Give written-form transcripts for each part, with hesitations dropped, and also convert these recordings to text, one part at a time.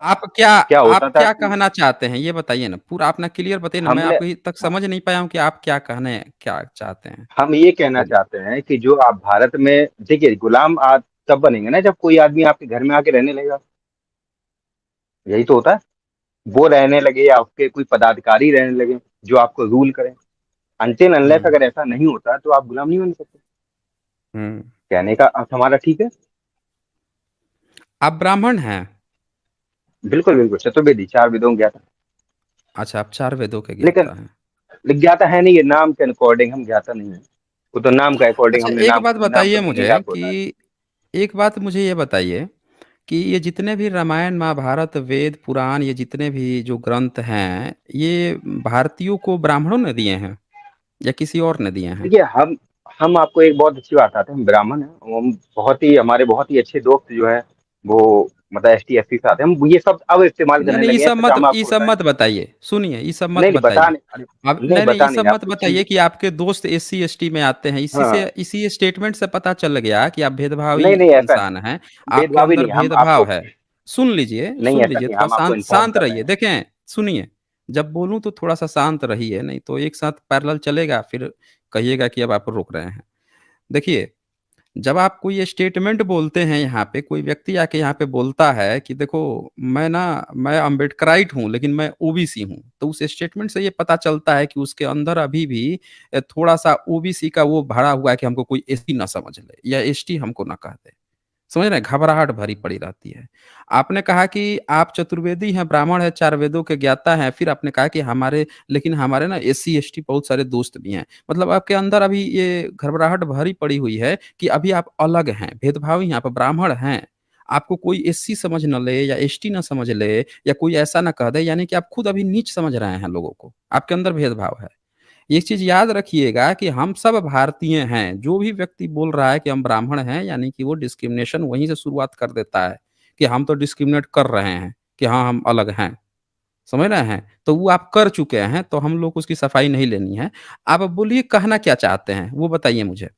क्या होता आप था क्या कि कहना चाहते हैं ये बताइए ना? पूरा अपना क्लियर बताइए ना, मैं हमने अभी तक समझ नहीं पाया हूँ कि आप क्या चाहते हैं? हम ये कहना बोलिए। चाहते हैं कि जो आप भारत में देखिए, गुलाम आज तब बनेंगे ना जब कोई आदमी आपके घर में आके रहने लगेगा। यही तो होता है। वो रहने लगे या उसके कोई पदाधिकारी रहने लगे जो आपको रूल करें। अनटिल अनलेस हुँ, अगर ऐसा नहीं होता तो आप गुलाम नहीं बन सकते। हुँ। कहने का अर्थ हमारा ठीक है। आप ब्राह्मण हैं? बिल्कुल बिल्कुल, चतुर्वेदी, चार वेदों ज्ञाता। अच्छा, आप 4 वेदों के लेकिन ज्ञाता हैं। ज्ञाता है नहीं, ये नाम के अकॉर्डिंग हम ज्ञाता नहीं है। वो तो नाम के अकॉर्डिंग अच्छा, हमने एक नाम बात नाम बताइए तो मीनिंग मुझे आपको बताया। कि एक बात मुझे ये बताइए कि ये जितने भी रामायण, महाभारत, वेद, पुराण, ये जितने भी जो ग्रंथ हैं, ये भारतीयों को ब्राह्मणों ने दिए हैं या किसी और ने दिए हैं? देखिए, हम आपको एक बहुत अच्छी बात आते हैं, हम ब्राह्मण हैं। हम बहुत ही हमारे बहुत ही अच्छे दोस्त जो है वो मतलब एस टी एस सी से आते हैं। हम ये सब अब इस्तेमाल नहीं, करने नहीं, लगे हैं, सच हम ये आपको सब बताएं। मत बताइए। सुनिए, ये सब मत नहीं नहीं बता बताइए। नहीं, अरे अब नहीं नहीं, नहीं, ये बता नहीं सब रहे, आप मत कुछ चीज। बताइए कि आपके दोस्त एससी एसटी में आते हैं। हाँ। इसी स्टेटमेंट से पता चल गया कि आप भेदभावी नहीं नहीं ऐसा इंसान नहीं, हैं। आपके भेदभावी अंदर नहीं, हम भेदभाव आपको है। नहीं सुन ऐसा लीजिए, नहीं, थोड़ा हम आपको शांत इन्फॉर्म शांत कर रहे रहिए। हैं। देखें, सुनिए, जब बोलूँ तो थोड़ा-सा शांत रहिए, नहीं तो एक साथ पैरेलल चलेगा, फिर कहिएगा कि अब आप रोक रहे हैं। देखिए, जब आप कोई स्टेटमेंट बोलते हैं यहाँ पे, कोई व्यक्ति आके यहाँ पे बोलता है कि देखो मैं अम्बेडकराइट हूँ लेकिन मैं ओबीसी हूँ, तो उस स्टेटमेंट से ये पता चलता है कि उसके अंदर अभी भी थोड़ा-सा ओबीसी का वो भरा हुआ है कि हमको कोई एसटी ना समझ ले या एसटी हमको ना कह दे। समझ रहे हैं? घबराहट भरी पड़ी रहती है। आपने कहा कि आप चतुर्वेदी हैं, ब्राह्मण हैं, 4 वेदों के ज्ञाता हैं, फिर आपने कहा कि हमारे ना एससी, एसटी बहुत सारे दोस्त भी हैं। मतलब आपके अंदर अभी ये घबराहट भरी पड़ी हुई है कि अभी आप अलग हैं, भेदभावी हैं, आप ब्राह्मण हैं। आपको कोई एससी समझ ना ले या एसटी ना समझ ले या कोई ऐसा ना कह दे, यानी कि आप खुद अभी नीच समझ रहे हैं लोगों को। आपके अंदर भेदभाव है। एक चीज़ याद रखिएगा कि हम सब भारतीय हैं। जो भी व्यक्ति बोल रहा है कि हम ब्राह्मण हैं, यानी कि वो डिस्क्रिमिनेशन वहीं से शुरुआत कर देता है कि हम तो डिस्क्रिमिनेट कर रहे हैं कि हाँ, हम अलग हैं। समझ रहे हैं? तो वो आप कर चुके हैं, तो हम लोग को उसकी सफाई नहीं लेनी है। आप अब बोलिए कहना क्या चाहते हैं? वो बताइए मुझे।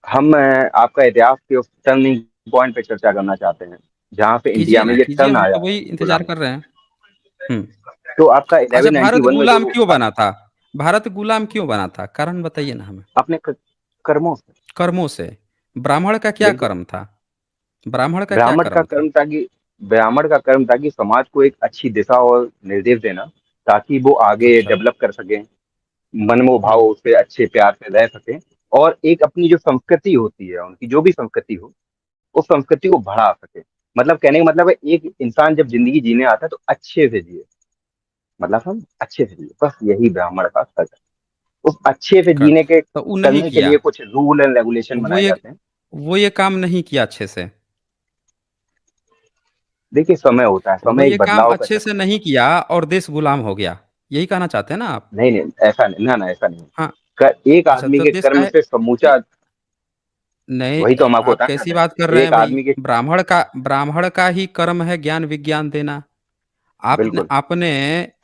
हम आपका इतिहास के उस टर्निंग पॉइंट पे चर्चा करना चाहते हैं जहाँ पे कीजिए इंडिया में ना, ये कीजिए, टर्न हम आया तो है वही इंतज़ार गुलामी। कर रहे हैं। हुँ। तो आपका अच्छा, 1191 में जो भारत गुलाम क्यों बना था? कारण बताइए ना हमें। अपने कर्मों से। कर्मों से। ब्राह्मण का क्या बिल्कुल। कर्म था? ब्राह्मण का क्या ब्राह्मण का कर्म था? कर्म था कि ब्राह्मण का कर्म था कि समाज को एक अच्छी दिशा और निर्देश देना, ताकि वो आगे अच्छा। डेवलप कर सके, मनमोह भाव हुँ। उससे अच्छे प्यार से रह सके। और एक अपनी जो संस्कृति होती है, उनकी जो भी संस्कृति हो, उस संस्कृति को बढ़ा सके। मतलब कहने का मतलब है, एक इंसान जब जिंदगी जीने आता है तो अच्छे से जिए। मतलब हम अच्छे से जिए, बस यही ब्राह्मण का सच है। उस अच्छे से कर जीने के तो वो नहीं करने के किया। लिए कुछ रूल एंड रेगुलेशन वो बनाए ये जाते हैं। वो ये काम नहीं किया अच्छे से। देखिए, समय होता है, वो समय एक ये काम बदलाव का अच्छे से चक्कर है। नहीं किया और देश गुलाम हो गया। यही कहना चाहते हैं ना आप? नहीं नहीं ऐसा नहीं, ना ना ऐसा नहीं। हाँ। एक अच्छा, आदमी तो के देश कर्म काहे से नहीं, समूचा। नहीं, वही तो हम आपको आप बताना चाहते कैसी हैं, बात कर रहे हैं एक भई? आदमी के। ब्राह्मण का ही कर्म है ज्ञान विज्ञान देना। आपने बिल्कुल। आपने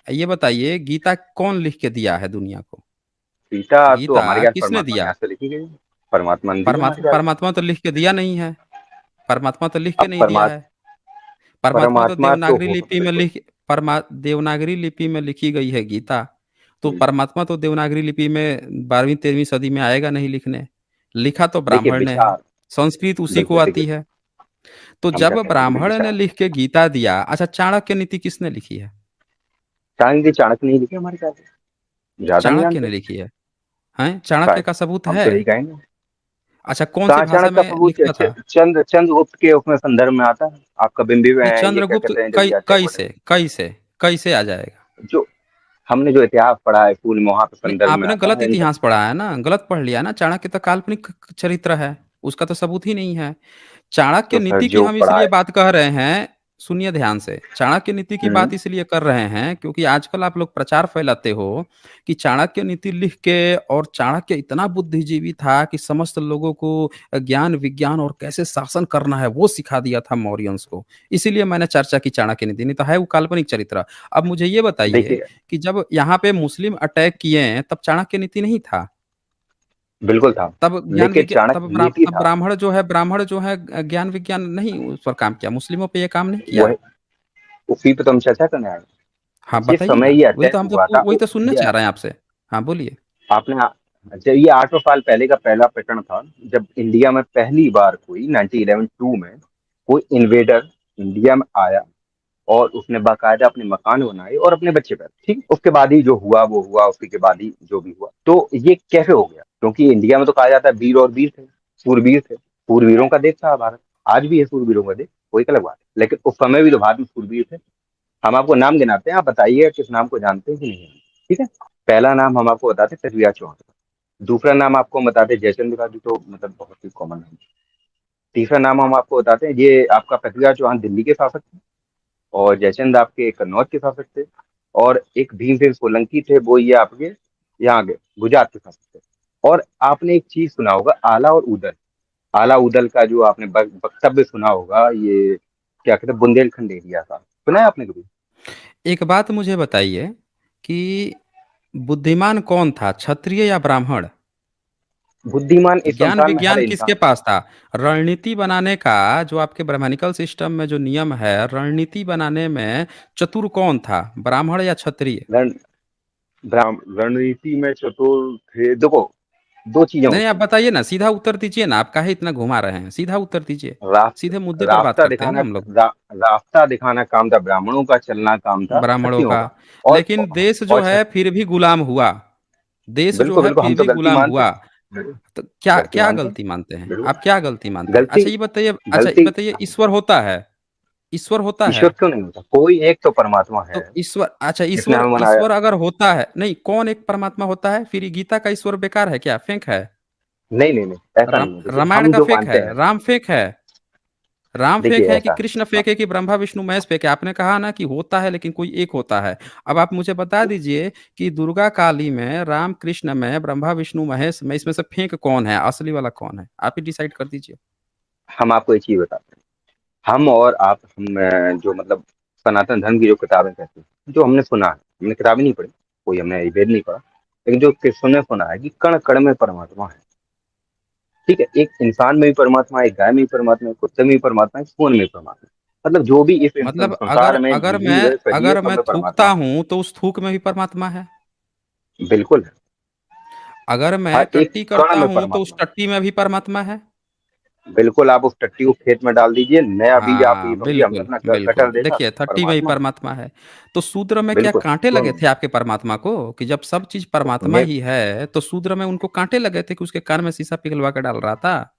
ये बताइए, गीता कौन लिख के दिया है दुनिया को? सीता तो गीता हमारे ख्याल किसने परमात्मा के दिया? हाथ से लिखी गई है। परमात्मा ने दी है हमारे ख्याल से। परमात्मा तो लिख के दिया नहीं है। परमात्मा तो लिख के अब नहीं दिया है। परमात्मा तो परमात्मा तो हो बिल्कुल। देवनागरी लिपि में लिखी गई है गीता। तो हम्म। परमात्मा तो देवनागरी लिपि में 12वीं-13वीं सदी में आएगा नहीं लिखने। लिखा तो देखिए ब्राह्मण ने है। विचार। संस्कृत उसी को बिल्कुल आती देखिए, है। तो हम जब क्या कह रहे हैं, देखिए ब्राह्मण ने विचार। लिख के गीता दिया, अच्छा, चाणक्य नीति किसने लिखी है? चाणक्य नहीं लिखे हमारे ख्याल से, ज्यादा नहीं चाणक्य जानते। ने लिखी है। हैं? चाणक्य शायद। का सबूत हम है? तो यही कहेंगे। अच्छा, कौन सी भाषा चाणक्य का में सबूत लिखा था? चंद्रगुप्त के उसमें संदर्भ में आता है। आपका बिंबिव नहीं, है, ये क्या चंद्रगुप्त कहते हैं, जब ये अटैक। कैसे आ जाएगा? जो हमने जो इतिहास पढ़ा है स्कूल में, वहां पे नहीं, संदर्भ में आपने आता गलत है इनका। इतिहास पढ़ा है ना, गलत पढ़ लिया ना। चाणक्य तो काल्पनिक चरित्र है, उसका तो सबूत ही नहीं है। चाणक्य तो फिर नीति की जो हम पढ़ा इसलिए है। बात कह रहे हैं, सुनिए ध्यान से। चाणक्य नीति की हम्म। बात इसलिए कर रहे हैं क्योंकि आजकल आप लोग प्रचार फैलाते हो कि चाणक्य नीति लिख के, और चाणक्य इतना बुद्धिजीवी था कि समस्त लोगों को ज्ञान विज्ञान और कैसे शासन करना है वो सिखा दिया था मौर्यंस को। इसीलिए मैंने चर्चा की चाणक्य नीति, नहीं तो है वो काल्पनिक चरित्र। अब मुझे ये बताइए देखिए, कि जब यहाँ पे मुस्लिम अटैक किए तब चाणक्य नीति नहीं था? बिल्कुल था। लेकिन चाणक्य नीति तब था। ब्राह्मण जो है ज्ञान विज्ञान नहीं उस पर काम किया, मुस्लिमों पे ये काम नहीं किया? वह उसी पे तो हम चर्चा करने आए हैं। हाँ, जिस बताइए समय ना। ये वही अटैक तो हम तो हुआ था वही तो सुनना ये चाह रहे हैं आपसे। हाँ, बोलिए। आपने जब ये 800 साल पहले का पहला पैटर्न था, जब इंडिया में पहली बार कोई 1911-2 में कोई इन्वेडर इंडिया में आया और उसने बाकायदा अपने मकान बनाए और अपने बच्चे पैदा, ठीक, उसके बाद ही जो हुआ वो हुआ, उसके बाद ही जो भी हुआ। तो ये कैसे हो गया? क्योंकि इंडिया में तो कहा जाता है वीर और वीर थे, सूरवीर थे, सूरवीरों का देश था भारत। आज भी है सूरवीरों का देश, कोई अलग बात है, लेकिन उस समय भी तो भारत में सूरवीर थे। हम आपको नाम गिनाते हैं, आप बताइए किस नाम को जानते हैं कि नहीं जानते, ठीक है? पहला नाम हम आपको बताते हैं पृथ्वीराज चौहान। दूसरा नाम आपको हम बताते हैं जयचंद्र का, तो मतलब बहुत ही कॉमन है। तीसरा नाम हम आपको बताते हैं, ये आपका पृथ्वीराज चौहान दिल्ली के शासक थे, और जयचंद आपके कन्नौज के शासक थे, और एक भीमसेन सोलंकी थे, वो ये आपके यहाँ के गुजरात के शासक थे। और आपने एक चीज सुना होगा, आला और उदल। आला उदल का जो आपने वक्तव्य सुना होगा, ये क्या कहते हैं, बुंदेलखंड एरिया का, सुना है आपने कभी? एक बात मुझे बताइए कि बुद्धिमान कौन था, क्षत्रिय या ब्राह्मण? बुद्धिमान इस ज्ञान संसार में हर विज्ञान किसके इंसान पास था? रणनीति बनाने का जो आपके ब्राह्मणिकल सिस्टम में जो नियम है, रणनीति बनाने में चतुर कौन था, ब्राह्मण या क्षत्रिय? रण रणनीति में चतुर थे। देखो, दो चीजें नहीं, आप होती हैं। बताइए ना, सीधा उत्तर दीजिए ना, आप काहे इतना घुमा रहे हैं, सीधा उत्तर दीजिए। सीधे रास्ता मुद्दे पर बात रास्ता करते हैं ना दिखाना हम लोग। रास्ता दिखाना काम था ब्राह्मणों का, चलना काम था ब्राह्मणों क्षत्रियों का। का। और लेकिन देश जो और है फिर भी गुलाम हुआ। देश जो बिल्कुल है बिल्कुल, हम फिर तो भी गलती गुलाम मानते हुआ। हैं। बिल्कुल, तो क्या गलती क्या मानते हैं। गलती मानते हैं बिल्कुल। आप, क्या गलती मानते हैं? गलती अच्छा ये बताइए, अच्छा ये गलती बताइए, ईश्वर होता है? ईश्वर होता है? ईश्वर क्यों नहीं होता? कोई एक तो परमात्मा है तो ईश्वर, अच्छा जिसने ईश्वर, हमें बनाया। ईश्वर अगर होता है, नहीं, कौन एक परमात्मा होता है? फिर ये गीता का ईश्वर बेकार है क्या, फेंक है? नहीं नहीं नहीं, ऐसा नहीं है। देखिए रामायण हम का जो फेक मानते है, हैं, राम फेक है। राम फेक देखिए है कि ऐसा है। कृष्ण हाँ, फेक है कि ब्रह्मा विष्णु महेश फेक है? आपने कहा ना कि होता है लेकिन कोई एक होता है। अब आप मुझे बता दीजिए कि दुर्गा काली में, राम कृष्ण में, ब्रह्मा विष्णु महेश में, इसमें से फेक कौन है, असली वाला कौन है? आप ही डिसाइड कर दीजिए। हम आपको एक चीज बताते हैं। हम और आप, हम जो मतलब सनातन धर्म की जो किताबें कहती हैं, जो हमने सुना है, हमने किताबें नहीं पढ़ी, कोई हमने वेद नहीं पढ़ा, लेकिन जो सुने सुना है कि कण कण में परमात्मा है। ठीक है, एक इंसान में भी परमात्मा है, एक गाय में भी परमात्मा है, कुत्ते में भी परमात्मा है, खून में भी परमात्मा है। मतलब जो भी इस मतलब अगर संसार में अगर मैं जीव है, सजीव है, अगर सब मैं में थूकता परमात्मा हूं तो उस थूक में भी परमात्मा है? है। बिल्कुल है। अगर मैं हर एक टट्टी कण करता में हूं तो उस परमात्मा टट्टी में भी परमात्मा है? है। बिल्कुल, आप उस टट्टी को खेत में डाल दीजिए, नया बीज आप ये हाँ, समझिए हमने बिल्कुल, अपना बिल्कुल। कटर देखा, देखिए, छठी में ही परमात्मा है। परमात्मा है। तो शूद्र में क्या बिल्कुल, काँटे क्यों लगे नहीं? थे आपके परमात्मा को? कि जब सब चीज़ परमात्मा उसमें ही है, तो शूद्र में उनको काँटे लगे थे कि उसके कान में शीशा पिघलवा के डाल रहा था?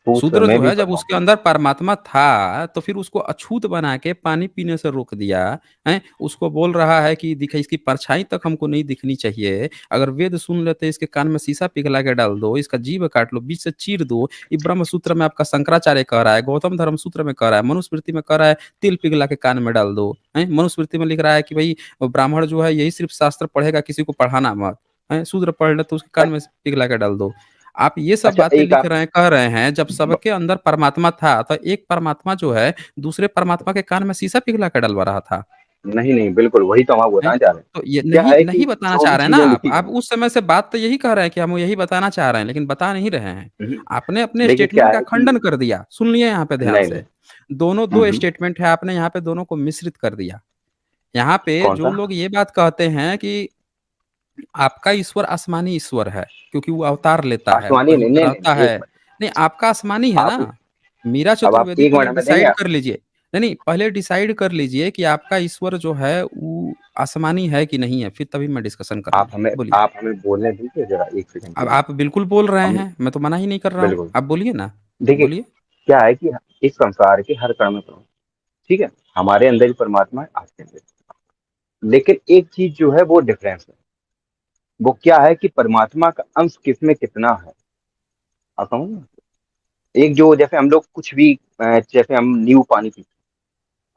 पूछ शूद्र में जो भी है जब उसके परमात्मा अंदर परमात्मा था, तो फिर उसको अछूत बना के पानी पीने से रोक दिया, हैं? उसको बोल रहा है कि दिख इसकी परछाई तक हमको नहीं दिखनी चाहिए। अगर वेद सुन लेते, इसके कान में शीशा पिघला के डाल दो, इसका जीभ काट लो, बीच से चीर दो। ये ब्रह्म सूत्र में आपका शंकराचार्य कह रहा है, गौतम धर्म सूत्र में कह रहा है, मनुस्मृति में कह रहा है तिल पिघला के कान में डाल दो। हैं? मनुस्मृति में लिख रहा है कि भाई ब्राह्मण जो है यही सिर्फ शास्त्र पढ़ेगा, किसी को पढ़ाना मत। हैं? शूद्र पढ़ ले तो उसके कान है। में पिघला के डाल दो। आप ये सब अच्छा, बातें एक लिख आप रहे हैं, कह रहे हैं, जब सबके अंदर परमात्मा था, तो एक परमात्मा जो है दूसरे परमात्मा के कान में शीशा पिघला के डलवा रहा था। नहीं नहीं, बिल्कुल वही तो हम आपको हैं? बताना चाह रहे हैं। तो ये क्या नहीं है नहीं कि बताना जो चाह भी रहे हैं ना चीजें आप। लिखी आप गई उस समय से बात तो यही कह रहे हैं कि हम यही बताना चाह रहे हैं, लेकिन बता नहीं रहे हैं। हैं, आपने अपने देखिए क्या स्टेटमेंट का है कि खंडन कर दिया। सुन लिए यहाँ पे ध्यान नहीं से। नहीं। दोनों 2 हम्म, स्टेटमेंट है, आपने यहाँ पे दोनों को मिश्रित कर दिया। यहाँ पे कौन जो सा? लोग ये बात कहते हैं कि आपका ईश्वर आसमानी ईश्वर है, क्योंकि वो अवतार लेता है, वो आसमानी कहीं नहीं, पे नहीं नहीं रहता नहीं, है। एक मिनट। नहीं, आपका आसमानी है आप ना? मीरा अब आप चतुर्वेदी एक मिनट पहले हमें देंगे? डिसाइड कर लीजिए। नहीं, नहीं, पहले डिसाइड कर लीजिए कि आपका ईश्वर जो है वो आसमानी है कि नहीं है, फिर तभी मैं डिस्कशन करूँगा। बोलिए। आप हमें बोलने दीजिए जरा, एक सेकंड के अब लिए। आप बिल्कुल बोल रहे हम हैं, मैं तो मना ही नहीं कर रहा हूँ। बिल्कुल, आप बोलिए ना, देखिए बोलिए। क्या है कि इस संसार के हर कण में परमात्मा, ठीक है, हमारे अंदर भी परमात्मा है, आपके अंदर भी। लेकिन एक चीज जो है वो डिफरेंस है। वो क्या है कि परमात्मा का अंश किस में कितना है, आप समझ रहे हैं? एक जो जैसे हम लोग कुछ भी जैसे हम नींबू पानी पीते हैं,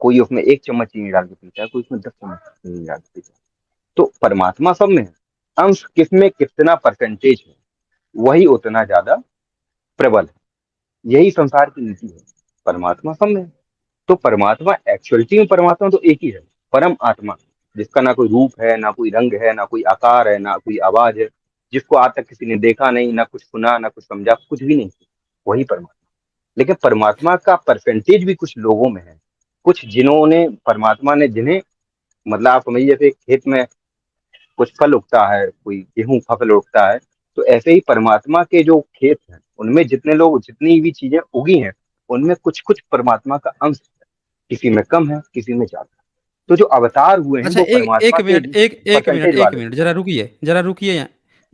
कोई उसमें 1 चम्मच चीनी डाल के पीता है, कोई उसमें 10 चम्मच चीनी डाल के पीता है। तो परमात्मा सब में है, अंश किस में कितना परसेंटेज है, वही उतना ज्यादा प्रबल है। यही संसार की नीति है। परमात्मा सब में है। तो परमात्मा एक्चुअलिटी में परमात्मा तो एक ही है, परम आत्मा, जिसका ना कोई रूप है, ना कोई रंग है, ना कोई आकार है, ना कोई आवाज है, जिसको आज तक किसी ने देखा नहीं, ना कुछ सुना, ना कुछ समझा, कुछ भी नहीं, वही परमात्मा। लेकिन परमात्मा का परसेंटेज भी कुछ लोगों में है, कुछ जिन्होंने परमात्मा ने जिन्हें, मतलब आप समझिए जैसे खेत में कुछ फल उगता है, कोई गेहूं फसल उगता है, तो ऐसे ही परमात्मा के जो खेत हैं उनमें जितने लोग जितनी भी चीजें उगी हैं, उनमें कुछ कुछ परमात्मा का अंश है। किसी में कम है, किसी में ज्यादा। तो जो अवतार हुए हैं अच्छा, वो एक परमात्मा एक के मिनट, परसेंटेज एक वाले मिनट, हैं। जरा रुकिए, जरा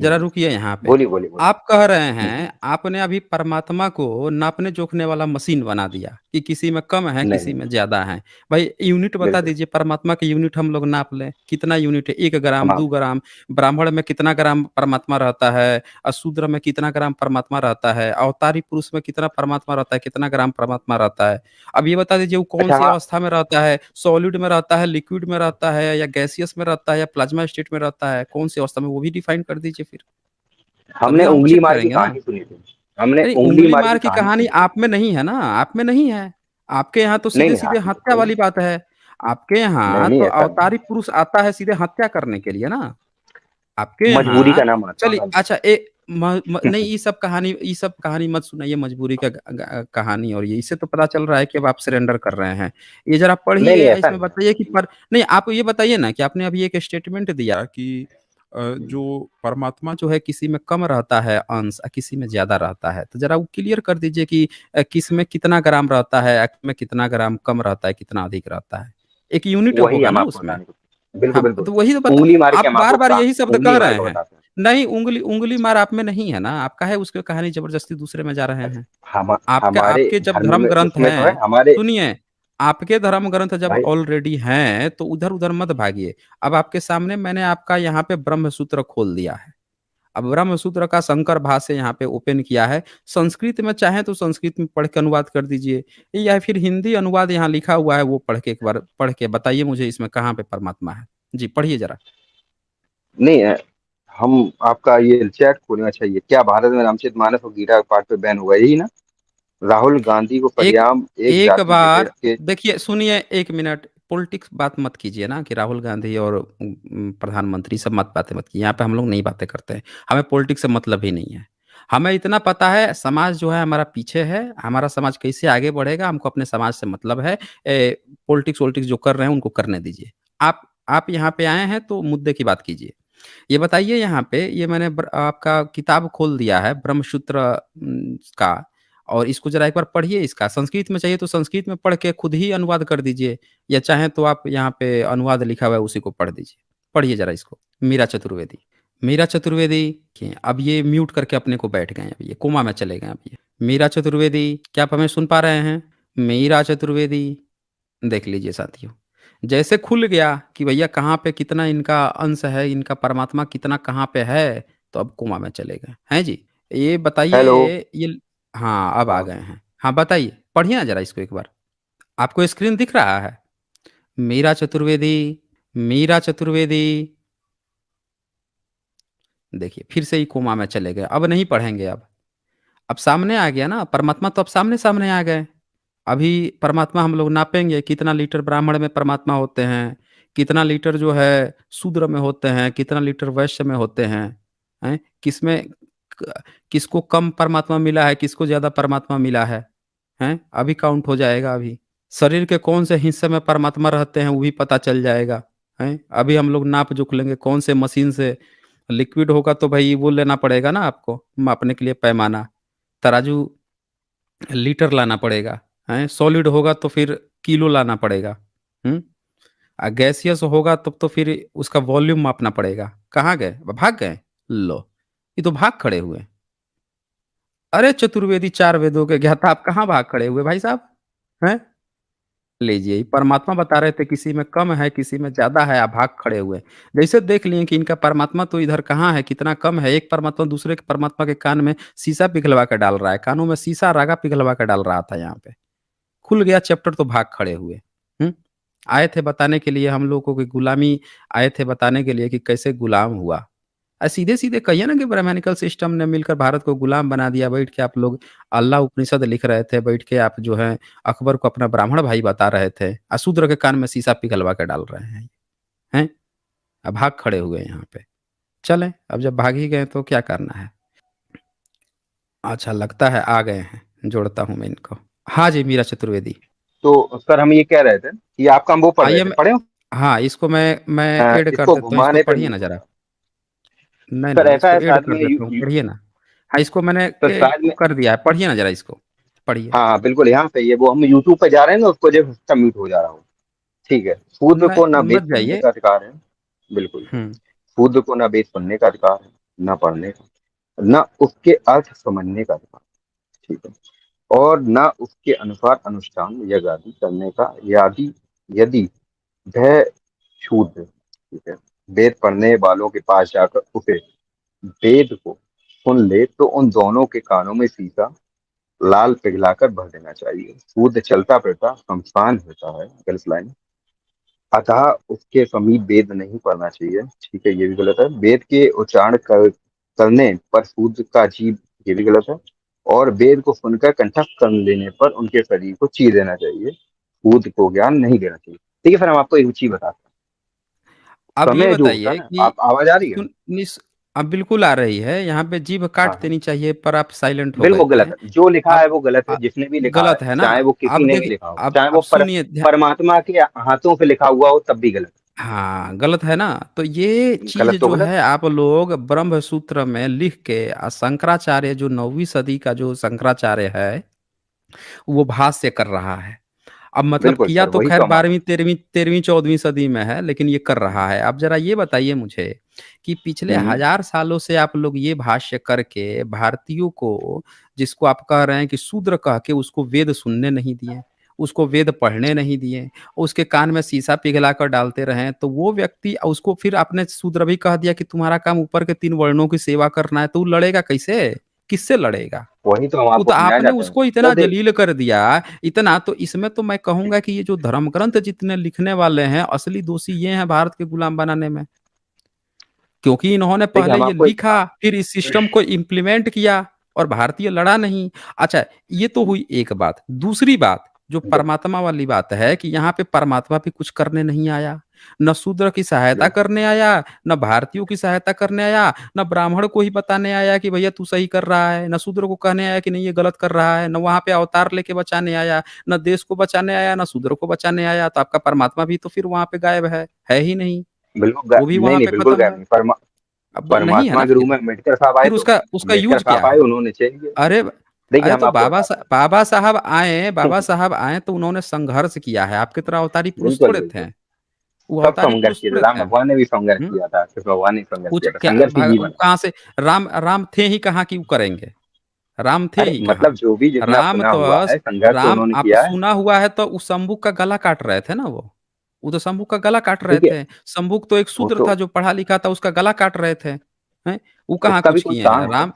हम्म, रुकिए यहाँ पे। बोलिए बोलिए बोलिए। आप कह रहे हम्म, हैं आपने अभी परमात्मा को नापने जोखने वाला मशीन बना दिया कि किसी में कम है नहीं किसी नहीं, में ज्यादा है। भाई यूनिट बता बिल्कुल। दीजिए, परमात्मा की यूनिट हम लोग नाप लें, कितना यूनिट है? 1 ग्राम, हम 2 ग्राम? ब्राह्मण में कितना ग्राम परमात्मा रहता है? अशूद्र में कितना ग्राम परमात्मा रहता है? अवतारी पुरुष में कितना परमात्मा रहता है, कितना ग्राम परमात्मा रहता है? अब ये बता दीजिए वो कौन अच्छा सी हाँ, अवस्था में रहता है, सॉलिड में रहता है, लिक्विड में रहता है, या गैसियस में रहता है, या प्लाज्मा स्टेट में रहता है, कौन सी अवस्था में, वो भी डिफाइन कर दीजिए फिर। तभी हमने हम उंगली चेक मार की करेंगे ना। कहानी सुनी थी। हमने नहीं, उंगली उंगली मार की मार की कहानी कहानी सुनी थी। आप में नहीं है ना, आप में नहीं है। आपके यहाँ तो नहीं सीधे नहीं, सीधे हाँ हत्या बिल्कुल नहीं। वाली बात है। आपके नहीं यहाँ नहीं, तो ऐसा नहीं अवतारी है। पुरुष आता है सीधे हत्या करने के लिए ना। आपके मजबूरी यहाँ का नाम महात्मा चलिए, गांधी। अच्छा नहीं, ये सब कहानी मत सुनाइए, मजबूरी का कहानी। और ये इससे तो पता चल रहा है कि अब आप सरेंडर कर रहे हैं। ये जरा नहीं नहीं, पढ़िए, ऐसा इसमें नहीं है। बताइए कि पर नहीं, आप ये बताइए ना कि आपने अभी एक स्टेटमेंट दिया कि जो परमात्मा जो है किसी में कम रहता है अंश, किसी में ज्यादा रहता है। तो जरा वो क्लियर कर दीजिए कि किस में कितना ग्राम रहता है, किस में कितना ग्राम कम रहता है, कितना अधिक रहता है। एक यूनिट वही होगा हम ना आपको उसमें। बताने को, बिल्कुल हाँ, बिल्कुल। तो वही तो बता। उंगली मार के आप हम आपको बार बार यही शब्द उंगली कह मार रहे के हैं। बताते हैं। नहीं, उंगली उंगली मार आप में नहीं है ना, आपका है, उसकी कहानी जबरदस्ती दूसरे में जा रहे हैं। आपके हमारे आपके जब धर्म धर्म में ग्रंथ उसमें तो है हैं, हमारे। सुनिए, आपके धर्म ग्रंथ जब भाई ऑलरेडी हैं तो उधर उधर मत भागिए। अब आपके सामने मैंने आपका यहाँ पे ब्रह्म सूत्र खोल दिया है। अब ब्रह्म सूत्र का शंकर भाष्य यहाँ पे ओपन किया है। संस्कृत में चाहे तो संस्कृत में पढ़ के अनुवाद कर दीजिए, या फिर हिंदी अनुवाद यहाँ लिखा हुआ है, वो पढ़ के एक बार पढ़ के बताइए मुझे इसमें कहाँ पे परमात्मा है। जी पढ़िए जरा। नहीं है। हम आपका ये चैट खोलना चाहिए क्या, भारत में रामचरितमानस और गीता पाठ पे बैन हुआ, यही ना? राहुल गांधी को एक फरियाद, एक एक जाति विशेष बार के। देखिए, सुनिए, 1 मिनट, पॉलिटिक्स बात मत कीजिए ना कि राहुल गांधी और प्रधानमंत्री सब मत बातें मत कीजिए। यहाँ पे हम लोग नहीं बातें करते हैं। हमें पॉलिटिक्स से मतलब ही नहीं है। हमें इतना पता है समाज जो है हमारा पीछे है, हमारा समाज कैसे आगे बढ़ेगा, हमको अपने समाज से मतलब है। पॉलिटिक्स वोलिटिक्स जो कर रहे हैं उनको करने दीजिए। आप यहाँ पे आए हैं तो मुद्दे की बात कीजिए। ये बताइए यहाँ पे, ये मैंने आपका किताब खोल दिया है ब्रह्मसूत्र का। और इसको जरा एक बार पढ़िए। इसका संस्कृत में चाहिए तो संस्कृत में पढ़ के खुद ही अनुवाद कर दीजिए, या चाहे तो आप यहाँ पे अनुवाद लिखा हुआ है उसी को पढ़ दीजिए। पढ़िए जरा इसको। मीरा चतुर्वेदी, मीरा चतुर्वेदी की अब ये म्यूट करके अपने को बैठ गए हैं, अब ये कोमा में चले गए अब ये। मीरा चतुर्वेदी, क्या आप हमें सुन पा रहे हैं? मीरा चतुर्वेदी, देख लीजिए साथियों, जैसे खुल गया कि भैया कहाँ पे कितना इनका अंश है, इनका परमात्मा कितना कहाँ पे है, तो अब कोमा में चले गए हैं जी। ये हेलो। बताइए ये। हाँ, अब आ हाँ, गए हैं। हाँ बताइए, पढ़िए ना जरा इसको एक बार। आपको स्क्रीन दिख रहा है? मीरा चतुर्वेदी, मीरा चतुर्वेदी, देखिए फिर से ही कोमा में चले गए, अब नहीं पढ़ेंगे। अब सामने आ गया ना परमात्मा, तो अब सामने सामने आ गए। अभी परमात्मा हम लोग नापेंगे, कितना लीटर ब्राह्मण में परमात्मा होते हैं, कितना लीटर जो है शूद्र में होते हैं, कितना लीटर वैश्य में होते हैं। हैं किसमें किसको कम परमात्मा मिला है, किसको ज्यादा परमात्मा मिला है। हैं अभी काउंट हो जाएगा। अभी शरीर के कौन से हिस्से में परमात्मा रहते हैं वो भी पता चल जाएगा। हैं अभी हम लोग नाप जोख लेंगे कौन से मशीन से। लिक्विड होगा तो भाई वो लेना पड़ेगा ना आपको मापने के लिए, पैमाना, तराजू, लीटर लाना पड़ेगा। हैं सॉलिड होगा तो फिर किलो लाना पड़ेगा। हम्म गैसियस होगा तब तो फिर उसका वॉल्यूम मापना पड़ेगा। कहाँ गए, भाग गए? लो, ये तो भाग खड़े हुए। अरे चतुर्वेदी, 4 वेदों के ज्ञाता, आप कहाँ भाग खड़े हुए भाई साहब? हैं लीजिए, परमात्मा बता रहे थे किसी में कम है किसी में ज्यादा है, आप भाग खड़े हुए। जैसे देख लिए कि इनका परमात्मा तो इधर कहाँ है, कितना कम है। एक परमात्मा दूसरे के परमात्मा के कान में शीशा पिघलवा कर डाल रहा है, कानों में शीशा रागा पिघलवा कर डाल रहा था। यहाँ पे खुल गया चैप्टर तो भाग खड़े हुए। हम्म आए थे बताने के लिए हम लोगों की गुलामी, आए थे बताने के लिए कि कैसे गुलाम हुआ। सीधे सीधे कहिए ना कि ब्राह्मणिकल सिस्टम ने मिलकर भारत को गुलाम बना दिया। बैठ के आप लोग अल्लाह उपनिषद लिख रहे थे, बैठ के आप जो है अकबर को अपना ब्राह्मण भाई बता रहे थे, अशूद्र के कान में शीशा पिघलवा के डाल रहे हैं। अब भाग खड़े हुए यहाँ पे। चलें, अब जब भाग ही गए तो क्या करना है। अच्छा लगता है आ गए हैं, जोड़ता हूँ मैं इनको। हाँ जी मीरा चतुर्वेदी। तो सर हम ये कह रहे थे कि आपका हम वो पढ़ रहे आइए थे, पढ़े हो? हाँ, इसको मैं ऐड कर इसको देता हूँ, इसको घुमाने पे पढ़िए नहीं ना जरा। होगा। नहीं सर नहीं, ऐसा इसको है ऐड शायद कर में देता हूँ, पढ़िए ना। हाँ, इसको मैंने सर ऐड शायद तो में, कर दिया है, पढ़िए ना जरा इसको, पढ़िए। हाँ हाँ बिल्कुल, यहाँ पे ये वो हम यूट्यूब पे जा रहे हैं ना, उसको जो उसका म्यूट हो जा रहा हूँ। ठीक है। शूद्र को न नहीं वेद मत सुनने जाइए। का अधिकार है। बिल्कुल। हम्म। शूद्र को न वेद सुनने का अधिकार है, न पढ़ने का, न उसके अर्थ समझने का अधिकार। ठीक है। और न उसके अनुसार अनुष्ठान यज्ञ आदि करने का, यदि यदि वह शूद्र, ठीक है, वेद पढ़ने वालों के पास जाकर उसे वेद को सुन ले तो उन दोनों के कानों में शीशा लाल पिघलाकर भर देना चाहिए। शूद्र चलता फिरता शमशान होता है, गलत लाइन। अतः उसके समीप वेद नहीं पढ़ना चाहिए। ठीक है, ये भी गलत है। वेद के उच्चारण करने पर शूद्र का जीव, ये भी गलत है। और वेद को सुनकर कंठस्थ कर लेने पर उनके शरीर को चीर देना चाहिए। शूद्र को ज्ञान नहीं देना चाहिए। ठीक है, फिर हम आपको एक चीज बताते अब हैं। ये समय जो होता है बताइए ना, कि आप आवाज आ रही है? अब बिल्कुल आ रही है, यहाँ पे जीभ हाँ काट हाँ। देनी चाहिए पर आप साइलेंट हो गए बिल्कुल गलत थे। है, जो लिखा है अब वो गलत है, अ, जिसने भी लिखा है, गलत है ना। चाहे वो किसी अब ने भी देखिए, लिखा हो, अब चाहे वो अब सुनिए परमात्मा के हाथों से लिखा हुआ हो, तब भी गलत हाँ, गलत है ना। तो ये है। चीज गलत तो जो गलत है है। आप लोग ब्रह्म सूत्र में लिख के शंकराचार्य जो 9वीं सदी का जो शंकराचार्य है वो भाष्य कर रहा है। अब मतलब बिल्कुल किया सर, तो वही खैर तो हम आपको। 12वीं 13वीं 14वीं सदी में है, लेकिन ये कर रहा है। अब जरा ये बताइए मुझे कि पिछले हम्म। 1000 सालों से आप लोग ये भाष्य करके भारतीयों को, जिसको आप कह रहे हैं कि शूद्र कह के, उसको वेद सुनने नहीं दिए, उसको वेद पढ़ने नहीं दिए, उसके कान में शीशा पिघला कर डालते रहे, तो वो व्यक्ति उसको फिर आपने शूद्र भी कह दिया कि तुम्हारा काम ऊपर के 3 वर्णों की सेवा करना है, तो वो लड़ेगा कैसे? किससे लड़ेगा? वही तो हम वो तो आपको समझाना आपने चाहते हैं उसको सर, इतना जलील कर दिया, इतना। तो इसमें तो मैं कहूंगा कि ये जो धर्म ग्रंथ जितने लिखने वाले हैं, असली दोषी ये हैं भारत के गुलाम बनाने में। क्योंकि इन्होंने देखिए पहले हम ये आपको एक, लिखा, फिर इस सिस्टम को इम्प्लीमेंट किया, और भारतीय लड़ा नहीं। अच्छा, ये तो हुई एक बात। दूसरी बात जो परमात्मा वाली बात है कि यहाँ पे परमात्मा भी कुछ करने नहीं आया, न शूद्र की सहायता करने आया, न भारतीयों की सहायता करने आया, न ब्राह्मण को ही बताने आया कि भैया तू सही कर रहा है, न शूद्र को कहने आया कि नहीं ये गलत कर रहा है, न वहां पे अवतार लेके बचाने आया, न देश को बचाने आया, न शूद्र को बचाने आया। तो आपका परमात्मा भी तो फिर वहां पे गायब है ही नहीं। बिल्कुल वो भी नहीं वहां नहीं, पे बिल्कुल खत्म गायब है। नहीं। अब नहीं है परमात्मा ना के रूप में फिर। अम्बेडकर साहब आए फिर तो, उसका अम्बेडकर यूज क्या साहब आए, है? उन्होंने चेंज किया। अरे देखिए अरे हम तो आपको बताते बाबा हैं। साहब आए तो उन्होंने संघर्ष किया है, आपकी तरह अवतारी पुरुष बिल्कुल थोड़े थे। बिल्कुल। वो सब अवतारी संघर्ष पुरुष किए थे, थोड़े राम थे। भगवान ने भी संघर्ष किया था, कृष्ण भगवान ने भी संघर्ष कुछ किया था, क्या संघर्ष ही जीवन है। कहाँ से? राम राम थे ही कहाँ कि वो करेंगे? राम थे अरे ही कहाँ? मतलब जो भी जितना राम सुना तो हुआ है, संघर्ष तो राम उन्होंने आप किया है। सुना हुआ है तो उस शंभू का गला काट रहे थे ना वो तो शंभू का गला काट रहे देखिए थे। शंभू तो एक वो शूद्र तो, था जो पढ़ा लिखा था, उसका गला काट रहे थे। हैं? वो कहाँ उसका भी कुछ कोई किए हैं कारण होगा। राम?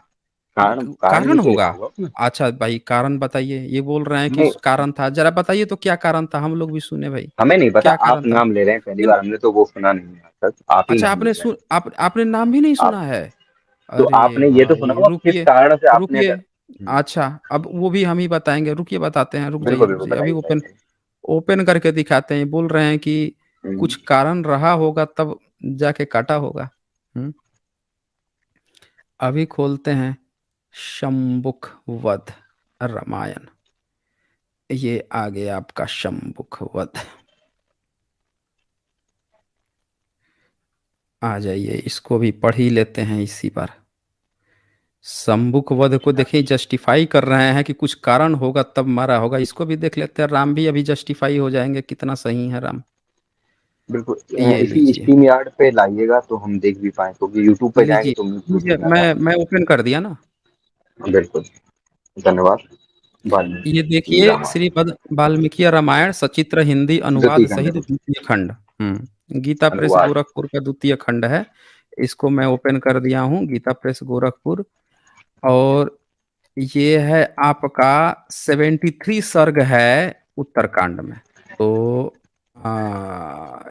कारण भी कारण तो लिखा होगा। होगा उसमें। अच्छा भाई, कारण बताइए। ये बोल रहे हैं कि नहीं, कारण था, जरा बताइए तो क्या कारण था, हम लोग भी सुने भाई। हमें नहीं पता, क्या कारण आप था? नाम ले रहे हैं पहली नहीं, बार, हमने तो वो सुना नहीं है आज तक, आप ही अच्छा, नाम ले रहे हैं। आपने नाम भी नहीं आप सुना है? तो अरे आपने ये तो सुना भाई होगा किस रुकिए, कारण से आपने रुकिए। अगर। अच्छा, अब वो भी हम ही बताएंगे, रुकिए बताते हैं, बिल्कुल रुक बिल्कुल, जाइए, अभी बताइए ओपन बताइए। ओपन करके दिखाते हैं। बोल रहे हैं कि हम्म, कुछ कारण रहा होगा तब जाके काटा होगा। हम्म। अभी खोलते हैं शंबुक वध रामायण। ये आ गया आपका शंबुक वध। आ जाइए, इसको भी पढ़ ही लेते हैं इसी पर। शंबुक वध को देखिए, जस्टिफाई कर रहे हैं कि कुछ कारण होगा तब मारा होगा। इसको भी देख लेते हैं, राम भी अभी जस्टिफाई हो जाएंगे कितना सही है राम। बिल्कुल। ये इसी लीजिए, स्ट्रीम यार्ड पे लाइएगा तो हम देख भी पाए, क्योंकि यूट्यूब पे जाएंगे लीजिए, तो म्यूट लीजिए। हो जाएगा। मैं ओपन कर दिया ना। बिल्कुल। धन्यवाद। ये वाल्मीकि देखिए, रामायण, श्री वाल्मीकि रामायण सचित्र हिंदी अनुवाद द्वितीय खंड, सहित द्वितीय खंड। गीता प्रेस अनुवाद। गोरखपुर का द्वितीय खंड है। इसको मैं ओपन कर दिया हूँ, गीता प्रेस गोरखपुर। और ये है आपका 73 सर्ग है उत्तरकांड में। तो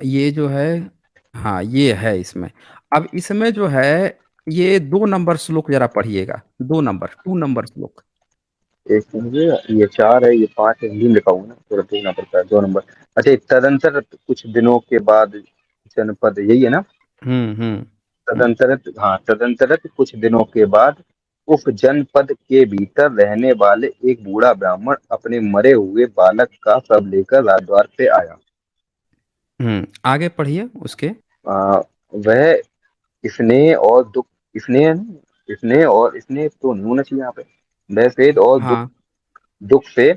ये जो है, हाँ ये है इसमें। अब इसमें जो है, ये 2 नंबर श्लोक जरा पढ़िएगा, 2 नंबर, 2 नंबर श्लोक। एक मुझे, ये 4 है, ये 5 है, हिंदी में लिखा हुआ है ना, थोड़ा देखना पड़ता है, 2 नंबर। अच्छा, तदंतर कुछ दिनों के बाद जनपद, यही है ना? हम्म। तदंतरत, हाँ, तदंतरत कुछ दिनों के बाद उस जनपद के भीतर रहने वाले एक बूढ़ा ब्राह्मण अपने मरे हुए बालक का शव लेकर राजद्वार पे आया। आगे पढ़िए उसके। आ, वह स्नेह और दुख, स्नेह स्नेह और स्नेह तो नहीं होना चाहिए यहाँ पे, वह स्वेद और दुख, हाँ दुख से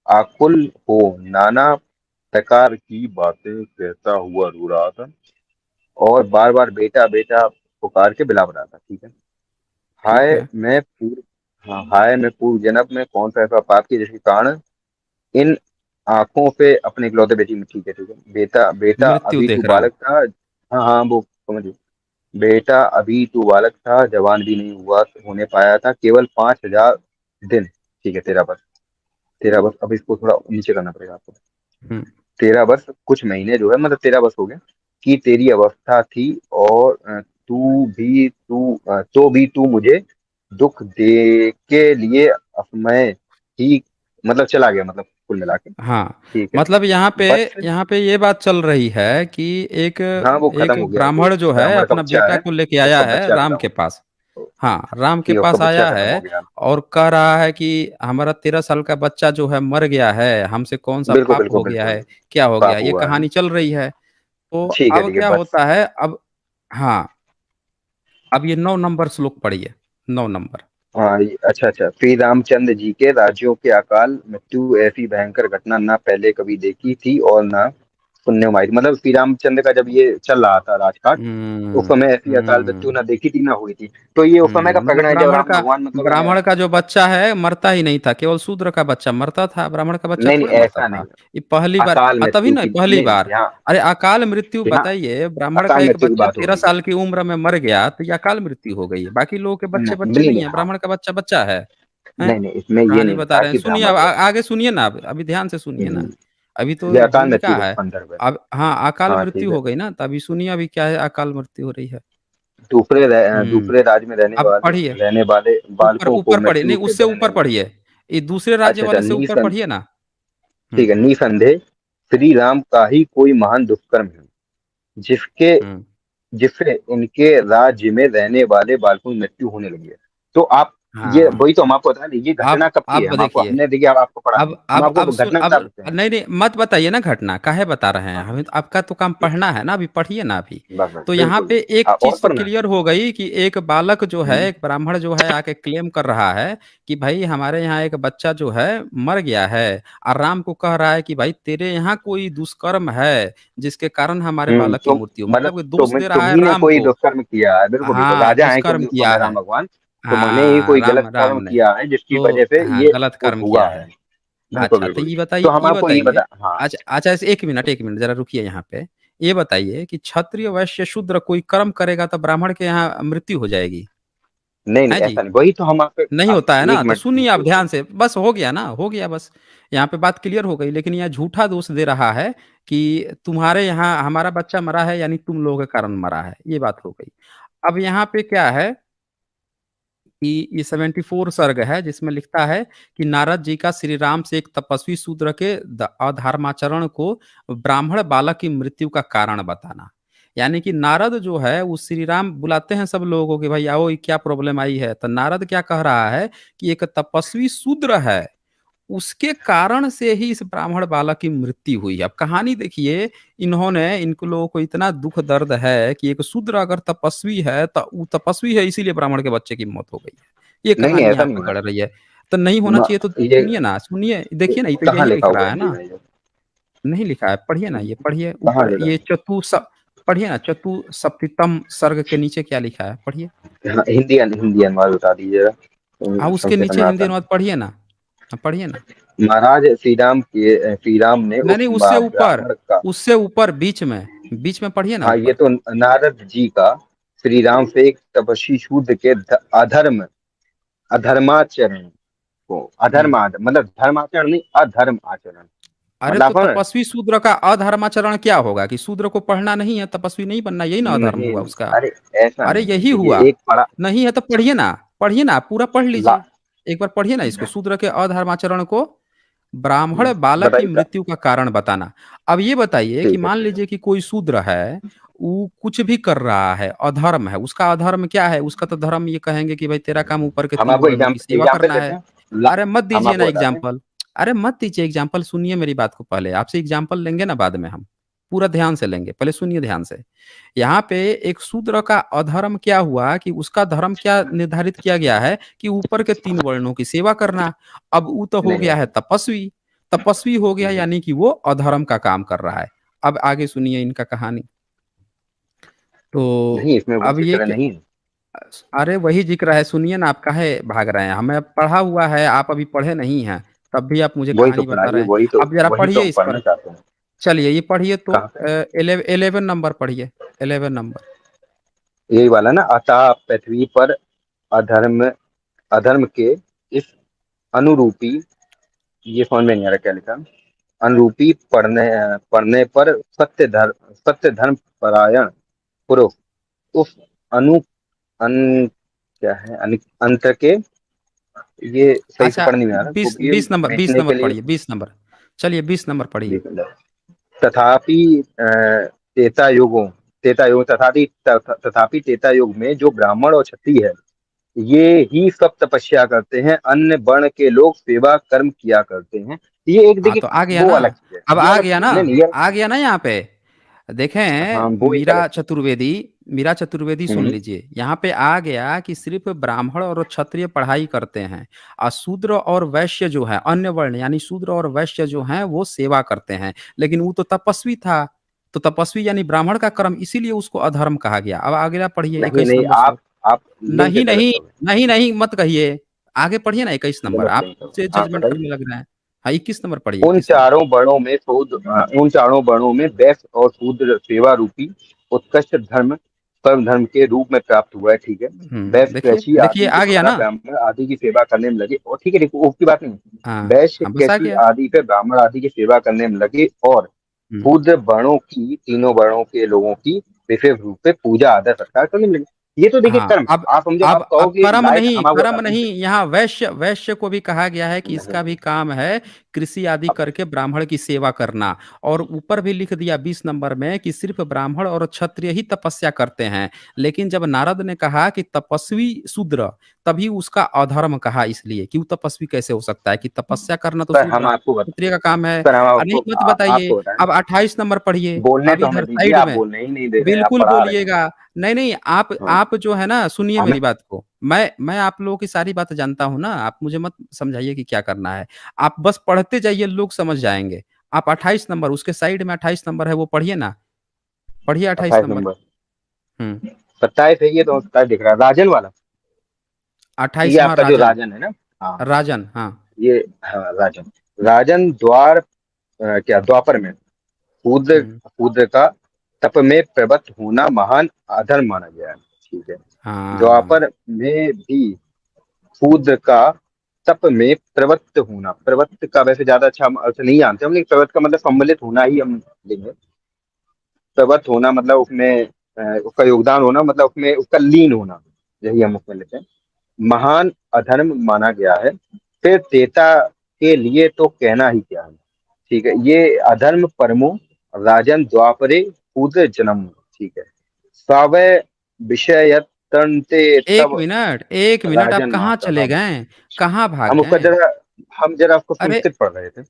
आकुल हो नाना प्रकार की बातें कहता हुआ रो रहा था और बार बार बेटा बेटा पुकार के बिला रहा था। ठीक है। ठीक हाय है। मैं पूर्व हाँ, हाय मैं पूर्व जन्म में कौन सा ऐसा पाप किया जिसके कारण इन आंखों पे अपने इकलौते बेटी में, ठीक है ठीक है, बेटा बेटा मृत्यु अभी तू देख रहा हूँ। बालक था। हाँ हाँ वो समझिए। बेटा अभी तू बालक था, जवान भी नहीं हुआ होने पाया था, केवल 5,000 दिन। ठीक है, 13 वर्ष। 13 वर्ष, अब इसको थोड़ा नीचे करना पड़ेगा आपको। हम्म 13 वर्ष कुछ महीने जो है, मतलब 13 वर्ष हो गए कि तेरी अवस्था थी, और तो भी तू मुझे दुख दे के लिए असमय ही, मतलब चला गया, मतलब कुल मिला के। हाँ, ठीक है। मतलब बस यहाँ पे ये बात चल रही है कि एक हाँ, वो एक खत्म हो गया, वो ब्राह्मण जो है ब्राह्मण का अपना बच्चा बेटा है, को लेके उसका आया है बच्चा राम खत्म के हो पास। गया। हाँ, राम के ठीक है, उसका पास बच्चा आया खत्म हो है गया। और कह रहा है कि हमारा 13 साल का बच्चा जो है मर गया है, हमसे कौन सा बिल्कुल पाप बिल्कुल हो गया बिल्कुल। है, क्या हो गया, पाप ये हुआ है। कहानी चल रही है। तो ठीक है अब ठीक है, क्या बस। होता है अब। हाँ, अब ये 9 नंबर श्लोक पढ़िए। 9 नंबर। हाँ अच्छा अच्छा। श्री रामचंद्र जी के राज्यों के अकाल मृत्यु ऐसी भयंकर घटना ना पहले कभी देखी थी और ना सुनने में आई थी। मतलब श्री रामचंद्र का जब ये चल रहा था राजकाज, उस हम्म समय ऐसी अकाल मृत्यु हम्म ना देखी थी ना हुई थी। तो ये उस समय का मतलब प्रकरण है जब राम भगवान मतलब ब्राह्मण का जो बच्चा है मरता ही नहीं था, केवल शूद्र का बच्चा मरता था, ब्राह्मण का बच्चा नहीं नहीं, थोड़े मरता ऐसा था। नहीं। ये पहली बार। अकाल तभी मृत्यु ना की पहली नहीं, बार। यहाँ अरे अकाल मृत्यु यहाँ बताइए, ब्राह्मण का अकाल एक मृत्यु की बच्चा बात हो तेरह रही है। साल की उम्र में मर गया तो ये अकाल मृत्यु हो गई है, बाकी लोगों के बच्चे नहीं बच्चे नहीं नहीं नहीं, है, हाँ। ब्राह्मण का बच्चा बच्चा है। हैं? नहीं नहीं, इसमें ये कहानी नहीं बता लिखा रहे हैं, कि सुनिए अब ब्राह्मण का। आगे सुनिए ना, अभी ध्यान से सुनिए ना। अभी तो ये जो अकाल मृत्यु लिखा का है। संदर्भ है। अब हाँ, अकाल हाँ ठीक मृत्यु है। हो गई ना, तो अभी सुनिए अभी क्या है, अकाल मृत्यु हो रही है। हम्म दूसरे राज्य में अब पढ़िए। रहने वाले ऊपर बालकों को ऊपर पढ़िए, मृत्यु नहीं के उससे दंड ऊपर नहीं। पढ़िए। ये दूसरे राज्य अच्छा अच्छा, वाले से ऊपर पढ़िए ना। ठीक हम्म है, निसंदेह श्री राम का ही कोई महान दुष्कर्म है, जिसके हम्म जिससे इनके राज्य में रहने वाले बालकों की मृत्यु होने लगी है। तो आप, ये हाँ, वही तो हम आपको बता दें, ये घटना अब कब की है, अब हम आपको, देखिए। हमने देखिए, अब आपको पढ़ा, हम आपको अब घटना अब बता देते हैं। नहीं नहीं मत बताइए ना, घटना काहे बता रहे हैं, हाँ हमें तो आपका तो काम पढ़ना है ना, अभी पढ़िए ना अभी। बस बस, तो यहाँ बिल्कुल पे बिल्कुल, एक और चीज तो पढ़ना है। क्लियर हो गई कि एक बालक जो है, हम्म, एक ब्राह्मण जो है आके क्लेम कर रहा है कि भाई हमारे यहाँ एक बच्चा जो है मर गया है, और राम को कह रहा है कि भाई तेरे यहाँ कोई दुष्कर्म है जिसके कारण हमारे बालक की तो मृत्यु, मतलब मतलब कि दोष दे रहा है तुम्ही ने राम कोई को। दुष्कर्म किया है, बिल्कुल बिल्कुल, हाँ, राजा है दुष्कर्म क्योंकि उस किया समय है। राम भगवान। तुमने ही हाँ, कोई राम गलत राम कर्म ने किया है जिसकी वजह तो से हाँ, ये गलत कुछ कर्म हुआ किया है। है। बिल्कुल अच्छा, तो बिल्कुल। तो हम ये आपको ये बताइए। बता, हाँ। अच्छा अच्छा, एक मिनट जरा रुकिए यहाँ पे। ये बताइए कि क्षत्रिय वैश्य शूद्र कोई कर्म करेगा तो ब्राह्मण के यहाँ मृत्यु हो जाएगी। नहीं नहीं, है जी। ऐसा नहीं, वही तो हम आपको, नहीं आप होता है एक ना, तो मिनट सुनिए आप रुकिए रुकिए। ध्यान से, बस हो गया ना, हो गया बस। यहाँ पे बात क्लियर हो गई, लेकिन यह झूठा दोष दे रहा है कि तुम्हारे यहाँ हमारा बच्चा मरा है, यानी तुम लोगों के कारण मरा है, ये बात हो गई। अब यहाँ पे क्या है कि ये 74 सर्ग है जिसमें लिखता है कि नारद जी का श्री राम से एक तपस्वी शूद्र के अधर्माचरण को ब्राह्मण बालक की मृत्यु का कारण बताना। यानी कि नारद जो है वो श्री राम बुलाते हैं सब लोगों को कि भाई आओ, ये क्या प्रॉब्लम आई है, तो नारद क्या कह रहा है कि एक तपस्वी शूद्र है, उसके कारण से ही इस ब्राह्मण बालक की मृत्यु हुई है। अब कहानी देखिए, इन्होंने इनको लोगों को इतना दुख दर्द है कि एक शूद्र अगर तपस्वी है तो वो तपस्वी है इसीलिए ब्राह्मण के बच्चे की मौत हो गई है, ये नहीं नहीं, कहानी ऐसा यहाँ नहीं पे होना गढ़ चाहिए। रही है। तो नहीं होना चाहिए तो ये सुनिए ना, सुनिए देखिए ना, ये तो कहाँ यही लिखा लिख रहा हुआ है हिंदी ना। में ये? नहीं लिखा है, पढ़िए ना, ये पढ़िए कहाँ ऊपर, लिखा ये पढ़िए ना, चतुसप्तम सर्ग के नीचे क्या लिखा है, पढ़िए। है? हाँ, हिंदी हिंदी अनुवाद बता दीजिएगा, हाँ, उसके संस्कृत नीचे में हिंदी आता है। अनुवाद पढ़िए ना। हाँ, पढ़िए ना। महाराज श्री राम ने नहीं उस नहीं, उससे ऊपर, ब्राह्मण का, उससे ऊपर बीच में पढ़िए ना हाँ ये ऊपर। तो नारद जी का श्री राम से एक तपस्वी शूद्र के अधर्माचरण को, हम्म मतलब धर्माचरण नहीं, अधर्म आचरण, अरे तो मतलब है ना? तपस्वी शूद्र का अधर्माचरण क्या होगा, कि शूद्र को पढ़ना नहीं है, तपस्वी नहीं बनना, यही ना अधर्म नहीं हुआ नहीं, उसका। अरे ऐसा अरे नहीं, यही हुआ। देखिए एक पढ़ा, नहीं है तो पढ़िए ना, पढ़िए ना, पूरा पढ़ ला, लीजिए। एक बार पढ़िए ना इसको, शूद्र के अधर्माचरण को ब्राह्मण बालक की बताइए मृत्यु का कारण बताना। अब ये बताइए कि ठीक है मान ठीक है। लीजिए कि कोई शूद्र है, वो कुछ भी कर रहा है, अधर्म है, उसका अधर्म क्या है? उसका तो धर्म ये कहेंगे कि भाई तेरा काम ऊपर के हम 3 आपको वर्णों की सेवा एग्जाम्पल करना देते है। हैं। अरे मत हम दीजिए ना आपको बताते हैं। एग्जाम्पल, अरे मत दीजिए एग्जाम्पल, सुनिए मेरी बात को पहले, आपसे एग्जाम्पल लेंगे ना बाद में हम, पूरा ध्यान से लेंगे, पहले सुनिए ध्यान से। यहाँ पे एक शूद्र का अधर्म क्या हुआ कि उसका धर्म क्या निर्धारित किया गया है कि ऊपर के 3 वर्णों की सेवा करना। अब वो तो हो नहीं गया नहीं। है तपस्वी, तपस्वी हो गया हम्म, यानी कि वो अधर्म का काम कर रहा है। अब आगे सुनिए इनका कहानी। तो नहीं इसमें वो अब ये जिक्र नहीं है। अरे वही जिक्र है, सुनिए ना, आप काहे भाग रहे हैं? हमें पढ़ा हुआ है, आप अभी पढ़े नहीं हैं, तब भी आप मुझे वही तो कहानी बता पढ़ाइए, रहे हैं। अब जरा वही तो पढ़िए हम इस पढ़ना पर। चाहते हैं। चलिए ये पढ़िए तो कहाँ पे? 11 नंबर पढ़िए, 11 नंबर। यही वाला ना, अतः पृथ्वी पर अधर्म, अधर्म के इस अनुरूपी, ये समझ में नहीं आ रहा क्या लिखा। अनुरूपी पढ़ने पढ़ने पर सत्य धर्म परायण पुरुष उस अनु अन क्या है अंत के, ये सही से अच्छा पढ़ नहीं में आ रहा, बीस कुटिल बीस नंबर, बीस बेचने के नंबर लिए। पढ़िए, 20 नंबर। चलिए 20 नंबर पढ़िए। तथापि त्रेता युगों, तथापि त्रेता युग में जो ब्राह्मण और क्षत्रिय है, ये ही सब तपस्या करते हैं, अन्य वर्ण के लोग सेवा कर्म किया करते हैं। ये एक हाँ देखिए, तो आ गया वो ना, अलग चीज है, अब ये आ अलग गया चीज ना, है। नहीं नहीं ये, आ गया ना यहाँ पे। हाँ देखें वो एक अलग मीरा चीज चतुर्वेदी, मीरा चतुर्वेदी है। सुन लीजिए, यहाँ पे आ गया कि सिर्फ ब्राह्मण और क्षत्रिय पढ़ाई करते हैं, और शूद्र और वैश्य जो है, अन्य वर्ण यानी शूद्र और वैश्य जो हैं वो सेवा करते हैं। लेकिन वो तो तपस्वी था, तो तपस्वी यानी ब्राह्मण का कर्म, इसीलिए उसको अधर्म कहा गया। अब अगला पढ़िए नहीं 21 नहीं नंबर श्लोक। आप लिंक नहीं गलत नहीं, कर रहे नहीं नहीं मत कहिए, आगे पढ़िए ना 21 नंबर, गलत आप लिंक कर मुझसे हाँ जजमेंट बताइए। करने लग रहे हैं। हाँ 21 नंबर पढ़िए, उन 21 नंबर। चारों वर्णों में उन चारों वर्णों में वैश्य और शूद्र सेवा रूपी उत्कृष्ट धर्म परम धर्म के रूप में प्राप्त हुआ है, ठीक है। वैश्य देखिए कृषि देखिए आदि के आ गया द्वारा ना। ब्राह्मण आदि की सेवा करने में लगे, और ठीक है देखो उसकी बात नहीं है। हाँ वैश्य हाँ बस आ कृषि गया। आदि पे ब्राह्मण आदि की सेवा करने में लगे, और हम्म, शूद्र वर्णों की, तीनों वर्णों के लोगों की विशेष रूप से पूजा आदर सत्कार करने में लगे। ये तो देखिए हाँ कर्म है। आप समझो, आप कहो अब कि कर्म लायक, नहीं, हम आपको कर्म बताते नहीं, हैं। यहाँ वैश्य, वैश्य को भी कहा गया है कि नहीं, इसका भी काम है कृषि आदि अब करके ब्राह्मण की सेवा करना। और ऊपर भी लिख दिया 20 नंबर में कि सिर्फ ब्राह्मण और क्षत्रिय ही तपस्या करते हैं। लेकिन जब नारद ने कहा कि तपस्वी शूद्र, तभी उसका अधर्म कहा, इसलिए कि वो तपस्वी कैसे हो सकता है, कि तपस्या करना तो सर हम आपको क्षत्रिय का काम है। सर हम नहीं आपको मत बताइए। आपको बताएं। अब 28 नंबर पढ़िए, बोलने अब तो हमें इधर दीजिए, साइड आप में। बोलने ही नहीं दे रहे हैं, आप बिल्कुल पढ़ा रहे हैं। बोलिएगा। नहीं नहीं, हाँ, आप जो है ना, सुनिए हमें मेरी बात को, मैं आप लोगों की सारी बातें जानता हूँ ना, आप मुझे मत समझाइए कि क्या करना है। आप बस पढ़ते जाइए, लोग समझ जाएंगे। आप 28 नंबर, उसके साइड में 28 नंबर है, वो पढ़िए ना, पढ़िए 28 नंबर। 28 नंबर। हम्म। 27 है ये तो, 27 दिख रहा है राजन वाला। ये 28, हाँ आपका जो राजन, राजन है ना। हाँ राजन हाँ। ये, हाँ राजन। राजन द्वार क्या द्वापर में शूद्र हम्म। शूद्र का तप में प्रवृत्त होना महान अधर्म माना गया है, ठीक है। हाँ द्वापर में भी शूद्र का तप में प्रवृत्त होना, प्रवृत्त का वैसे ज्यादा अच्छा हम अर्थ नहीं जानते हम, लेकिन प्रवृत्त का मतलब सम्मिलित होना ही हम लेंगे। प्रवृत्त होना मतलब उसमें उसका योगदान होना, मतलब उसमें उसका लीन होना, यही हम उसमें लेते हैं। महान अधर्म माना गया है। फिर तेता के लिए तो कहना ही क्या है, ठीक है। ये अधर्म परमो राजन द्वापरे शूद्र जन्म, ठीक है। सवय विषय तंते एक तब मिनट, एक मिनट, आप राजन कहाँ माता चले हम। गए? कहाँ भाग हम उसका गए? जरा, हम जरा उसको अरे संस्कृत पढ़ रहे थे।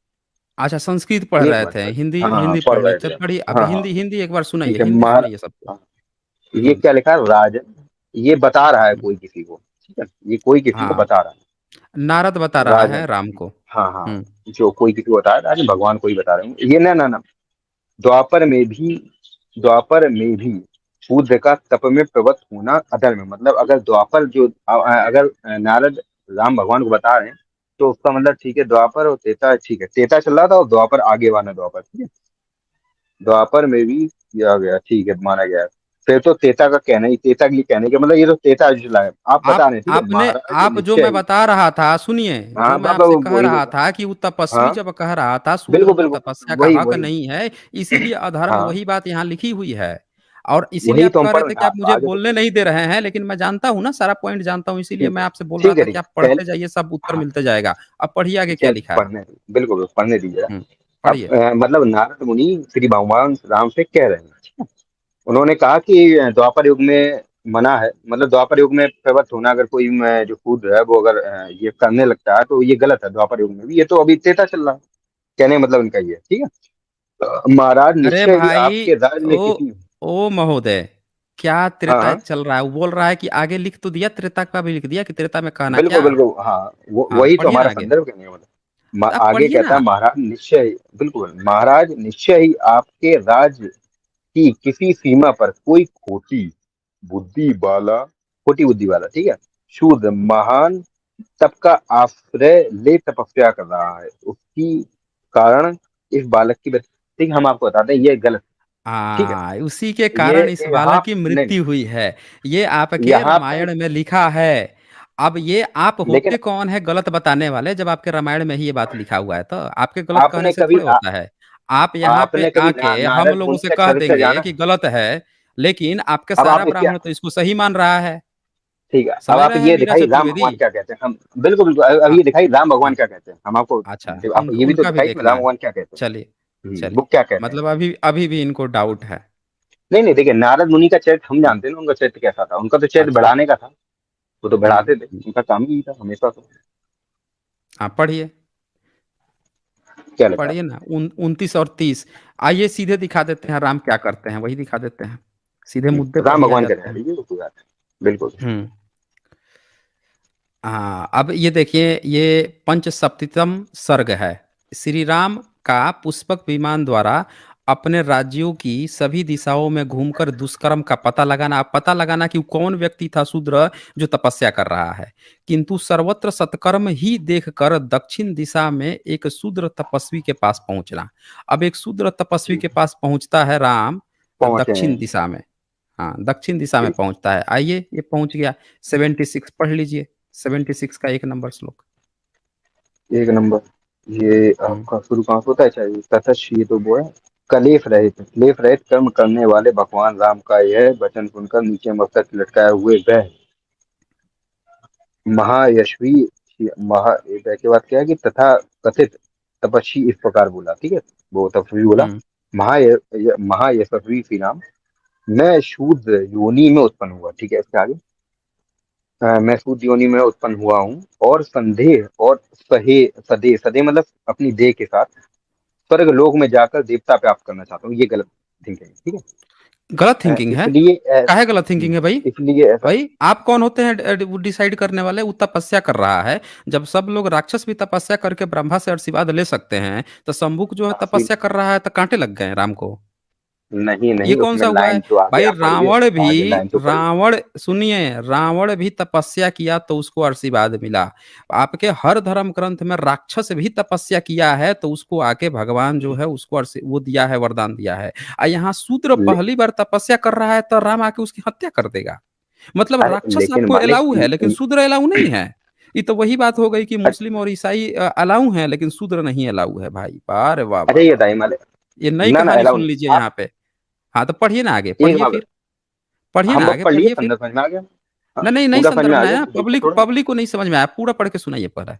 अच्छा संस्कृत पढ़ एक रहे मिनट थे, भाई। हिंदी, हाँ हिंदी पढ़ पढ़ रहे लेते थे। पढ़िए, अब हाँ हाँ हिंदी, हिंदी एक बार ठीक सुनाइए, है हिंदी सुनाइए सबको। हाँ। ये हम्म। क्या लिखा है, राजन, ये बता रहा है हम्म। कोई किसी को, ठीक है। ये कोई किसी को हाँ बता रहा नारद बता है, रहा है राजन। राम को। हाँ हाँ, हम्म। जो कोई किसी को बता रहा है, राजन भगवान को ही बता रहे हैं ये, ना ना ना। द्वापर में भी, द्वापर में भी शूद्र का तप में प्रवृत्त होना अधर्म है। मतलब अगर द्वापर जो अगर नारद राम भगवान को बता रहे हैं, तो उसका मतलब ठीक है, द्वापर और त्रेता, ठीक है, त्रेता चल रहा था और द्वापर आगे वाला द्वापर, ठीक है। द्वापर में भी किया गया, ठीक है, माना गया है। फिर तो तेता का कहना ही, तेता के लिए कहने का मतलब, ये तो तेता जुला है, आप बता आप रहे हैं, ठीक है, आपने महाराज आप जो मैं निश्चय। बता रहा था सुनिए, हाँ जो मैं बाबा आपसे कह वही रहा बोला। था कि वो तपस्वी हाँ जब कह रहा था शूद्र बिल्कुल को बिल्कुल, तपस्या का वही हक वही। नहीं है, इसीलिए अधर्म, हाँ वही बात यहाँ लिखी हुई है। और इसीलिए वही आप तो हम कह रहे पढ़ थे रहे कि हैं, आप मुझे आगे तो बोलने नहीं दे रहे हैं, लेकिन मैं जानता हूँ ना, सारा पॉइंट जानता हूँ, इसीलिए ठीक मैं है, आपसे बोल रहा ठीक है था ठीक कि है आप पहले। पढ़ते जाइए, सब उत्तर हाँ मिलते जाएगा। अब पढ़िए आगे क्या चल लिखा है। पढ़ने बिल्कुल बिल्कुल, पढ़ने दीजिए। हम्म। अब पढ़िए। मतलब नारद मुनि श्री भगवान राम से कह रहे हैं, ठीक है? उन्होंने कहा कि द्वापर युग में मना है, मतलब द्वापर युग में प्रवृत्त होना, अगर कोई जो शूद्र है वो अगर ये करने लगता है तो ये गलत है, द्वापर युग में भी, ये तो अभी त्रेता चल रहा है। कहने का मतलब इनका ये है, ठीक है। महाराज अरे निश्चय ही भाई, आपके राज्य में ओ किसी। ओ महोदय, क्या हाँ त्रेता हाँ, चल रहा है? वो बोल रहा है कि आगे लिख तो दिया, त्रेता का भी लिख दिया कि त्रेता में कहना बिल्कुल क्या। बिल्कुल, हाँ। हाँ, वही तो पढ़िए ना हमारा आगे। संदर्भ कहने का मतलब। तो आप आगे पढ़िए कहता ना। है महाराज निश्चय ही, बिल्कुल, महाराज निश्चय ही आपके राज्य की किसी सीमा पर कोई खोटी बुद्धि वाला, ठीक है, शूद्र महान तप का आश्रय ले तपस्या कर रहा है, उसकी कारण इस बालक की ठीक है, हम आपको बताते हैं ये गलत। ठीक है, उसी के ये कारण इस यहाँ बालक की नहीं नहीं, मृत्यु हुई है। ये आपके यहाँ पे, रामायण में लिखा है। अब ये आप लेकिन होते कौन है गलत बताने वाले, जब आपके रामायण में ही ये बात लिखा हुआ है? तो आपके गलत कहने आपने से कभी थोड़े होता है। आप यहाँ पे आपने कभी आके हम नारद लोगों मुनि से के कह चरित्र से देंगे जाना कि है? गलत है, लेकिन आपके अब सारा आपने क्या, ब्राह्मण तो इसको सही मान रहा है। ठीक है, अब समझ आप रहे हैं ये मीरा दिखाई राम चतुर्वेदी? भगवान क्या कहते हैं हम, बिल्कुल बिल्कुल, अब हाँ, ये दिखाई राम भगवान हाँ, क्या कहते हैं हम आपको, अच्छा, आप ये भी तो उनका भी दिखाई देखना राम है। भगवान क्या कहते हैं। चलिए, वो चलिए। क्या कहते हैं। मतलब अभी अभी भी इनको डाउट है। नहीं नहीं, देखिए नारद मुनि का चरित्र हम जानते हैं ना, उनका चरित्र कैसा था, उनका तो चरित्र अच्छा। बढ़ाने का था। वो तो बढ़ाते थे, हम्म। उनका काम ही था हमेशा तो। हाँ, पढ़िए। क्या लिखा है? पढ़िए ना, 29 और 30। आइए सीधे दिखा देते हैं राम क्या करते हैं, वही दिखा देते हैं। सीधे मुद्दे पर राम ही आ भगवान के जाते रह हैं। रही है वो, कोई बात नहीं। बिल्कुल। हम्म। हाँ, अब ये देखिए, ये पंचसप्तम सर्ग है। श्री राम का पुष्पक विमान द्वारा अपने राज्यों की सभी दिशाओं में घूमकर दुष्कर्म का पता लगाना। अब पता लगाना कि कौन व्यक्ति था शूद्र जो तपस्या कर रहा है। किंतु सर्वत्र सत्कर्म ही देखकर दक्षिण दिशा में एक शूद्र तपस्वी के पास पहुंचना। अब एक शूद्र तपस्वी के पास पहुंचता है राम, पहुंचे दक्षिण हैं। दिशा में। हाँ, दक्षिण दिशा में ठीक, पहुंचता है। आइए, ये पहुंच गया। 76 पढ़ लीजिए। 76 का 1 नंबर श्लोक। एक नंबर। ये हम्म। आपका शुरू कहाँ से होता है, चाहिए ततश, ये तो वो है। कलेफ रहित कर्म करने वाले भगवान राम का यह वचन सुनकर नीचे मस्तक लटकाए हुए वह महायशवी वह के बाद क्या है कि तथा कथित तपस्वी इस प्रकार बोला, ठीक है, वो तपस्वी बोला, हम्म। महायशस्वी श्री राम, मैं शूद्र योनि में उत्पन्न हुआ, ठीक है, इसके आगे, मैं शूद्र योनि में उत्पन्न हुआ हूँ, और संदेह और सदे सदे मतलब अपनी देह के साथ स्वर्ग लोक में जाकर देवता प्राप्त करना चाहता हूँ, ये गलत थिंकिंग है, ठीक गलत है। थिंकिंग है? इसलिए काहे गलत थिंकिंग है भाई? इसलिए ऐसा। भाई आप कौन होते हैं वो डिसाइड करने वाले? वो तपस्या कर रहा है। जब सब लोग राक्षस भी तपस्या करके ब्रह्मा से आशीर्वाद ले सकते हैं, तो शंभुक जो है तपस्या कर रहा है तो कांटे लग गए राम को। नहीं ये नहीं, कौन उसमें सा हुआ है? लाइन तो आगे भाई आप पढ़िए, रावण भी, आगे लाइन तो पढ़िए। रावण सुनिए, रावण भी तपस्या किया तो उसको आशीर्वाद मिला। आपके हर धर्म ग्रंथ में राक्षस भी तपस्या किया है तो उसको आके भगवान जो है उसको वो दिया है, वरदान दिया है। और यहाँ शूद्र ले, पहली बार तपस्या कर रहा है तो राम आके उसकी हत्या कर देगा। मतलब अरे राक्षस लेकिन आपको मालिक अलाउ है लेकिन शूद्र अलाउ नहीं है। ये तो वही बात हो गई कि मुस्लिम और ईसाई अलाउ है लेकिन शूद्र नहीं अलाउ है भाई। अरे वाह वाह अच्छा ये वाह बताइए वाह। मालिक, ये नई ना ना कहानी अलाउ सुन नहीं लीजिए आप, यहाँ पे। हाँ, तो पढ़िए ना आगे, एक पढ़िए बार फिर। पढ़िए हम ना अब आगे, पढ़ लिए, पढ़िए फिर। अंदर समझ में आ गया। हाँ, नहीं, नहीं, नहीं पूरा समझ संदर्भ में आ में गया आया। तो दिक्कत पब्लिक थोड़ा है। पब्लिक को नहीं समझ में आया, पूरा पढ़ के सुनाइए पहले।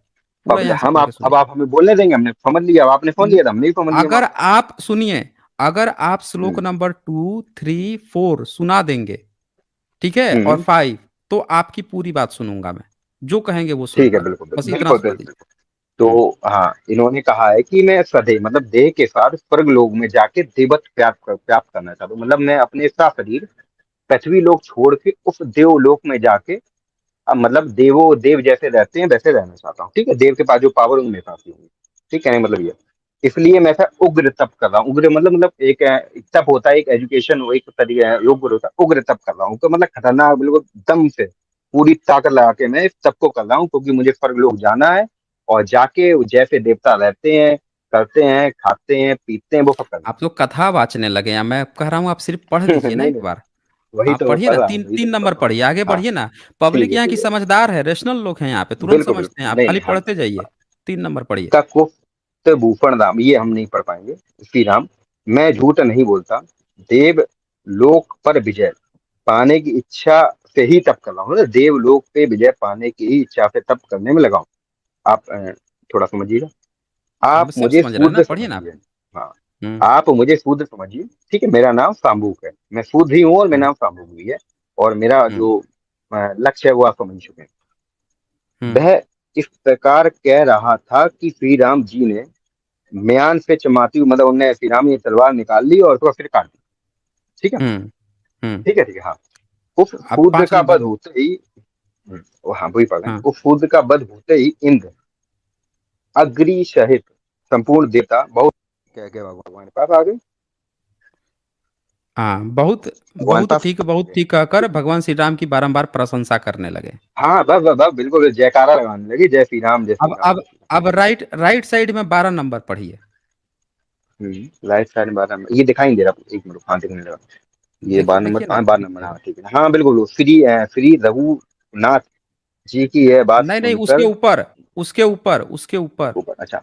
पूरा यहाँ से हम पढ़ के अब सुनिए। आप हमें बोलने देंगे, हमने समझ लिया, अब आपने फोन न- लिया था, हम नहीं समझ लिया अगर मामला। आप सुनिए, अगर आप श्लोक हम्म नंबर 2, 3, 4 सुना देंगे, ठीक है, और हम्म, 5, तो आपकी पूरी बात सुनूंगा मैं। जो कहेंगे वो ठीक है, सुनूंगा। बिल्कुल बस बिल्कुल इतना बिल्कुल सुना बिल्कुल। दीजिए। तो हम्म। हाँ, इन्होंने कहा है कि मैं सधे मतलब देह के साथ स्वर्ग लोक में जाके देवत्व प्राप्त करना चाहता हूँ, मतलब मैं अपने सा शरीर पृथ्वी लोक छोड़ के उस देवलोक में जाके, अब मतलब देव जैसे रहते हैं वैसे रहना चाहता हूँ, ठीक है, देव के पास जो पावर उनमें पास ही होगी। ठीक है, मतलब ये, इसलिए मैं ऐसा उग्र तप कर रहा हूँ। उग्र मतलब एक एक तप होता है, एक एजुकेशन, एक तरीके योग होता है, उग्र तप कर रहा हूँ, तो मतलब खतरनाक, बिल्कुल दम से पूरी ताकत लगा के मैं इस तप को कर रहा हूँ, क्योंकि मुझे स्वर्ग लोक जाना है, और जाके वो जैसे देवता रहते हैं, करते हैं, खाते हैं, पीते हैं, वो सब करना आप लोग कथा वाचने लगे हैं, मैं कह रहा हूँ आप सिर्फ पढ़ है। दीजिए ना नहीं एक नहीं, बार। वही आप तो मैं पढ़िए पढ़ ना, रहा हूँ, तीन वही तो तीन मैं नंबर पढ़ रहा हूँ। पढ़िए, आगे हाँ, बढ़िए ना। पब्लिक यहाँ की ठीक है, समझदार है, रेशनल लोग हैं यहाँ पे, तुरंत बिल्कुल समझते बिल्कुल, हैं। आप नहीं खाली नहीं, हम पढ़ते जाइए। 3 नंबर पढ़िए। का कुफ्त भूषण दाम, ये हम नहीं पढ़ पाएंगे। श्री राम, मैं झूठ नहीं बोलता, देव लोक पर विजय पाने की इच्छा से ही तप कर रहा हूँ, देव लोक पे विजय पाने की ही इच्छा से तप करने में लगा हूँ। आप थोड़ा समझिएगा, हम आप सब मुझे समझ रहे हैं ना, शूद्र पढ़िए ना आप। समझिए। हाँ, हुँ, आप मुझे शूद्र समझिए, ठीक है? मेरा नाम शाम्बूक है, मैं शूद्र ही हूँ और मेरा हुँ, नाम शाम्बूक भी है, और मेरा हुँ, जो लक्ष्य है वो आप समझ चुके हैं। हुँ, वह इस प्रकार कह रहा था कि श्री राम जी ने म्यान से चमाती हुई, मतलब उनने श्री राम ने तलवार निकाल ली और उसको फिर काट दी। ठीक है? हुँ, हुँ। ठीक है, ठीक है, हाँ। उस अब शूद्र 5 का वध नंबर। होते ही वो हाँ, वही पढ़ रहे हैं। हाँ, उस शूद्र का वध होते ही इंद्र, अग्नि सहित संपूर्ण देवता बहुत कह के भगवान के पास आ गए। हाँ, बहुत भगवान के पास आ बहुत गए। ठीक कहकर ठीक है? भगवान श्री राम की बारंबार प्रशंसा करने लगे। हाँ, बस बिल्कुल जयकारा लगाने लगी, जय श्री राम, जय श्री अब राम, अब जय श्री राम। अब राइट साइड में 12 नंबर पढ़िए। राइट साइड 12 नंबर, ये दिखाई नहीं दे रहा, एक मिनट, हाँ दिखने लगा। ये देखिए 12 नंबर, देखिए ना, हाँ 12 नंबर, देखिए। हाँ ठीक है, हाँ बिल्कुल। श्री रघुनाथ जी की यह बात नहीं, नहीं, उसके सुनकर, ऊपर, उसके ऊपर, उसके ऊपर। ऊपर, अच्छा,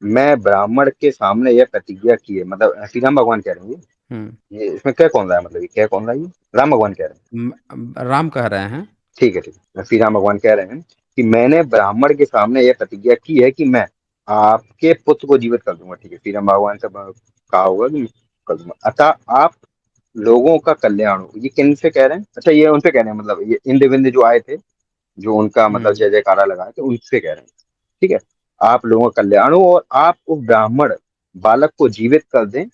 मैं ब्राह्मण के सामने यह प्रतिज्ञा की है, मतलब श्री राम भगवान कह रहे हैं हुँ, ये इसमें क्या कौन रहा है, मतलब ये क्या कौन रहा है, ये राम भगवान कह रहे हैं। राम कह रहे हैं। ठीक है, ठीक है, श्री राम भगवान कह रहे हैं कि मैंने ब्राह्मण के सामने यह प्रतिज्ञा की है कि मैं आपके पुत्र को जीवित कर दूंगा। ठीक है, श्री राम भगवान से कहा होगा कि कर दूंगा, अतः आप लोगों का कल्याण हो। ये किन से कह रहे हैं? अच्छा, ये उनसे कह रहे हैं, मतलब ये इंद्र विंध्य जो आए थे, जो उनका मतलब हुँ, जय जयकारा लगाए थे, उनसे कह रहे हैं। ठीक है, आप लोगों का कल्याण हो और आप उस ब्राह्मण बालक को जीवित कर दें,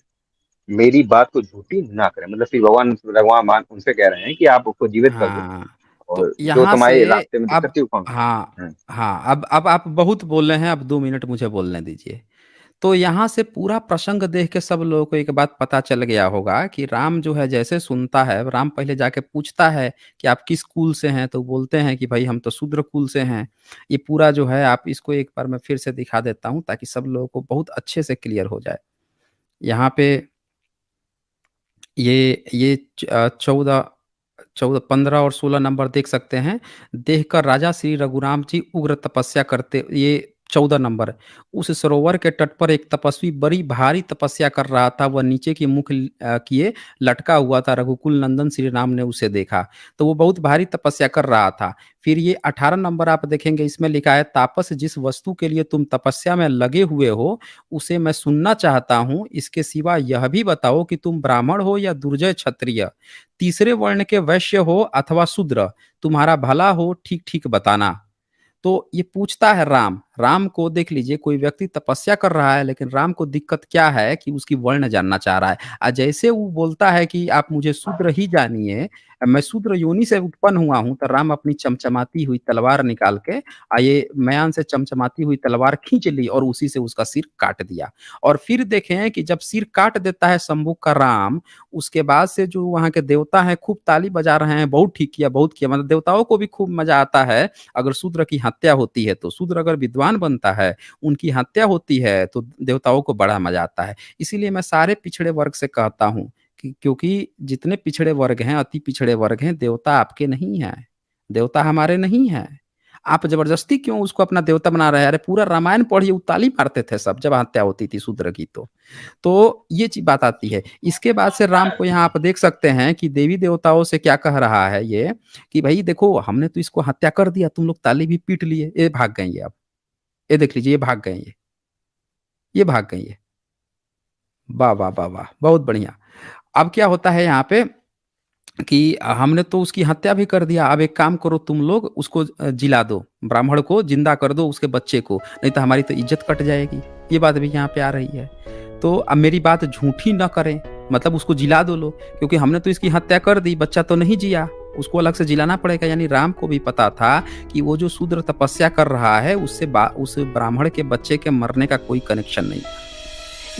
मेरी बात को झूठी ना करें। मतलब श्री भगवान भगवान मान उनसे कह रहे हैं कि आप उसको जीवित कर दो, हाँ, तो और जो यहाँ से तुम्हारे रास्ते में दिक्कत अब थी वो कौन सी? हाँ, हम्म, हाँ, अब आप बहुत बोल रहे हैं, अब 2 मिनट मुझे बोलने दीजिए। तो यहाँ से पूरा प्रसंग देख के सब लोगों को एक बात पता चल गया होगा कि राम जो है जैसे सुनता है, राम पहले जाके पूछता है कि आप किस कुल से हैं? तो बोलते हैं कि भाई हम तो शूद्र कुल से हैं। ये पूरा जो है आप इसको एक बार मैं फिर से दिखा देता हूँ ताकि सब लोगों को बहुत अच्छे से क्लियर हो जाए। यहाँ पे ये 14 14 15 और 16 नंबर देख सकते हैं। देखकर राजा श्री रघुराम जी उग्र तपस्या करते, ये 14 नंबर। उस सरोवर के तट पर एक तपस्वी बड़ी भारी तपस्या कर रहा था। वह नीचे की मुख किए लटका हुआ था। रघुकुल नंदन श्री राम ने उसे देखा। तो वो बहुत भारी तपस्या कर रहा था। फिर ये 18 नंबर आप देखेंगे, इसमें लिखा है, तापस जिस वस्तु के लिए तुम तपस्या में लगे हुए हो उसे मैं सुनना चाहता हूँ। इसके सिवा यह भी बताओ कि तुम ब्राह्मण हो या दुर्जय क्षत्रिय, तीसरे वर्ण के वैश्य हो अथवा शूद्र, तुम्हारा भला हो ठीक ठीक बताना। तो ये पूछता है राम। राम को देख लीजिए, कोई व्यक्ति तपस्या कर रहा है लेकिन राम को दिक्कत क्या है कि उसकी वर्ण जानना चाह रहा है। जैसे वो बोलता है कि आप मुझे शूद्र ही जानिए, मैं शूद्र योनि से उत्पन्न हुआ हूँ, तो राम अपनी चमचमाती हुई तलवार निकाल के ये मयान से चमचमाती हुई तलवार खींच ली और उसी से उसका सिर काट दिया। और फिर देखें कि जब सिर काट देता है शंभू का राम, उसके बाद से जो वहाँ के देवता हैं खूब ताली बजा रहे हैं, बहुत ठीक किया, बहुत किया। मतलब देवताओं को भी खूब मजा आता है अगर शूद्र की हत्या होती है तो। शूद्र अगर विद्वान बनता है, उनकी हत्या होती है तो देवताओं को बड़ा मजा आता है। इसीलिए मैं सारे पिछड़े वर्ग से कहता हूँ कि क्योंकि जितने पिछड़े वर्ग हैं, अति पिछड़े वर्ग हैं, देवता आपके नहीं हैं, देवता हमारे नहीं हैं। आप जबरदस्ती क्यों उसको अपना देवता बना रहे हैं? अरे पूरा रामायण पढ़िए, वो ताली मारते थे सब जब हत्या होती थी शूद्र की। तो ये चीज बात आती है। इसके बाद से राम को यहाँ आप देख सकते हैं कि देवी देवताओं से क्या कह रहा है ये, कि भाई देखो हमने तो इसको हत्या कर दिया, तुम लोग ताली भी पीट लिए, ये भाग गई है अब। ये देख लीजिए, ये भाग गई है, ये भाग गई है। वाह वाह वाह वाह, बहुत बढ़िया। अब क्या होता है यहाँ पे कि हमने तो उसकी हत्या भी कर दिया, अब एक काम करो तुम लोग, उसको जिला दो, ब्राह्मण को जिंदा कर दो, उसके बच्चे को, नहीं तो हमारी तो इज्जत कट जाएगी। ये बात भी यहाँ पे आ रही है। तो अब मेरी बात झूठी ना करें, मतलब उसको जिला दो लोग, क्योंकि हमने तो इसकी हत्या कर दी, बच्चा तो नहीं जिया, उसको अलग से जिलाना पड़ेगा। यानी राम को भी पता था कि वो जो शूद्र तपस्या कर रहा है उससे उस ब्राह्मण के बच्चे के मरने का कोई कनेक्शन नहीं।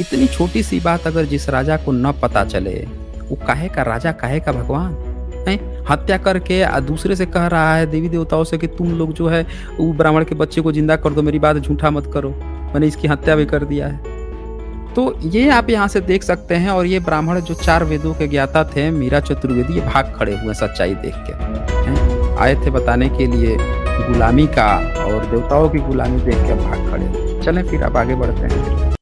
इतनी छोटी सी बात अगर जिस राजा को न पता चले, वो काहे का राजा, काहे का भगवान है? हत्या करके दूसरे से कह रहा है देवी देवताओं से कि तुम लोग जो है वो ब्राह्मण के बच्चे को जिंदा कर दो, मेरी बात झूठा मत करो, मैंने इसकी हत्या भी कर दिया है। तो ये आप यहाँ से देख सकते हैं। और ये ब्राह्मण जो 4 वेदों के ज्ञाता थे, मीरा चतुर्वेदी, ये भाग खड़े हुए सच्चाई देख के, हैं? आए थे बताने के लिए गुलामी का, और देवताओं की गुलामी देख के भाग खड़े। चलें फिर अब आगे बढ़ते हैं।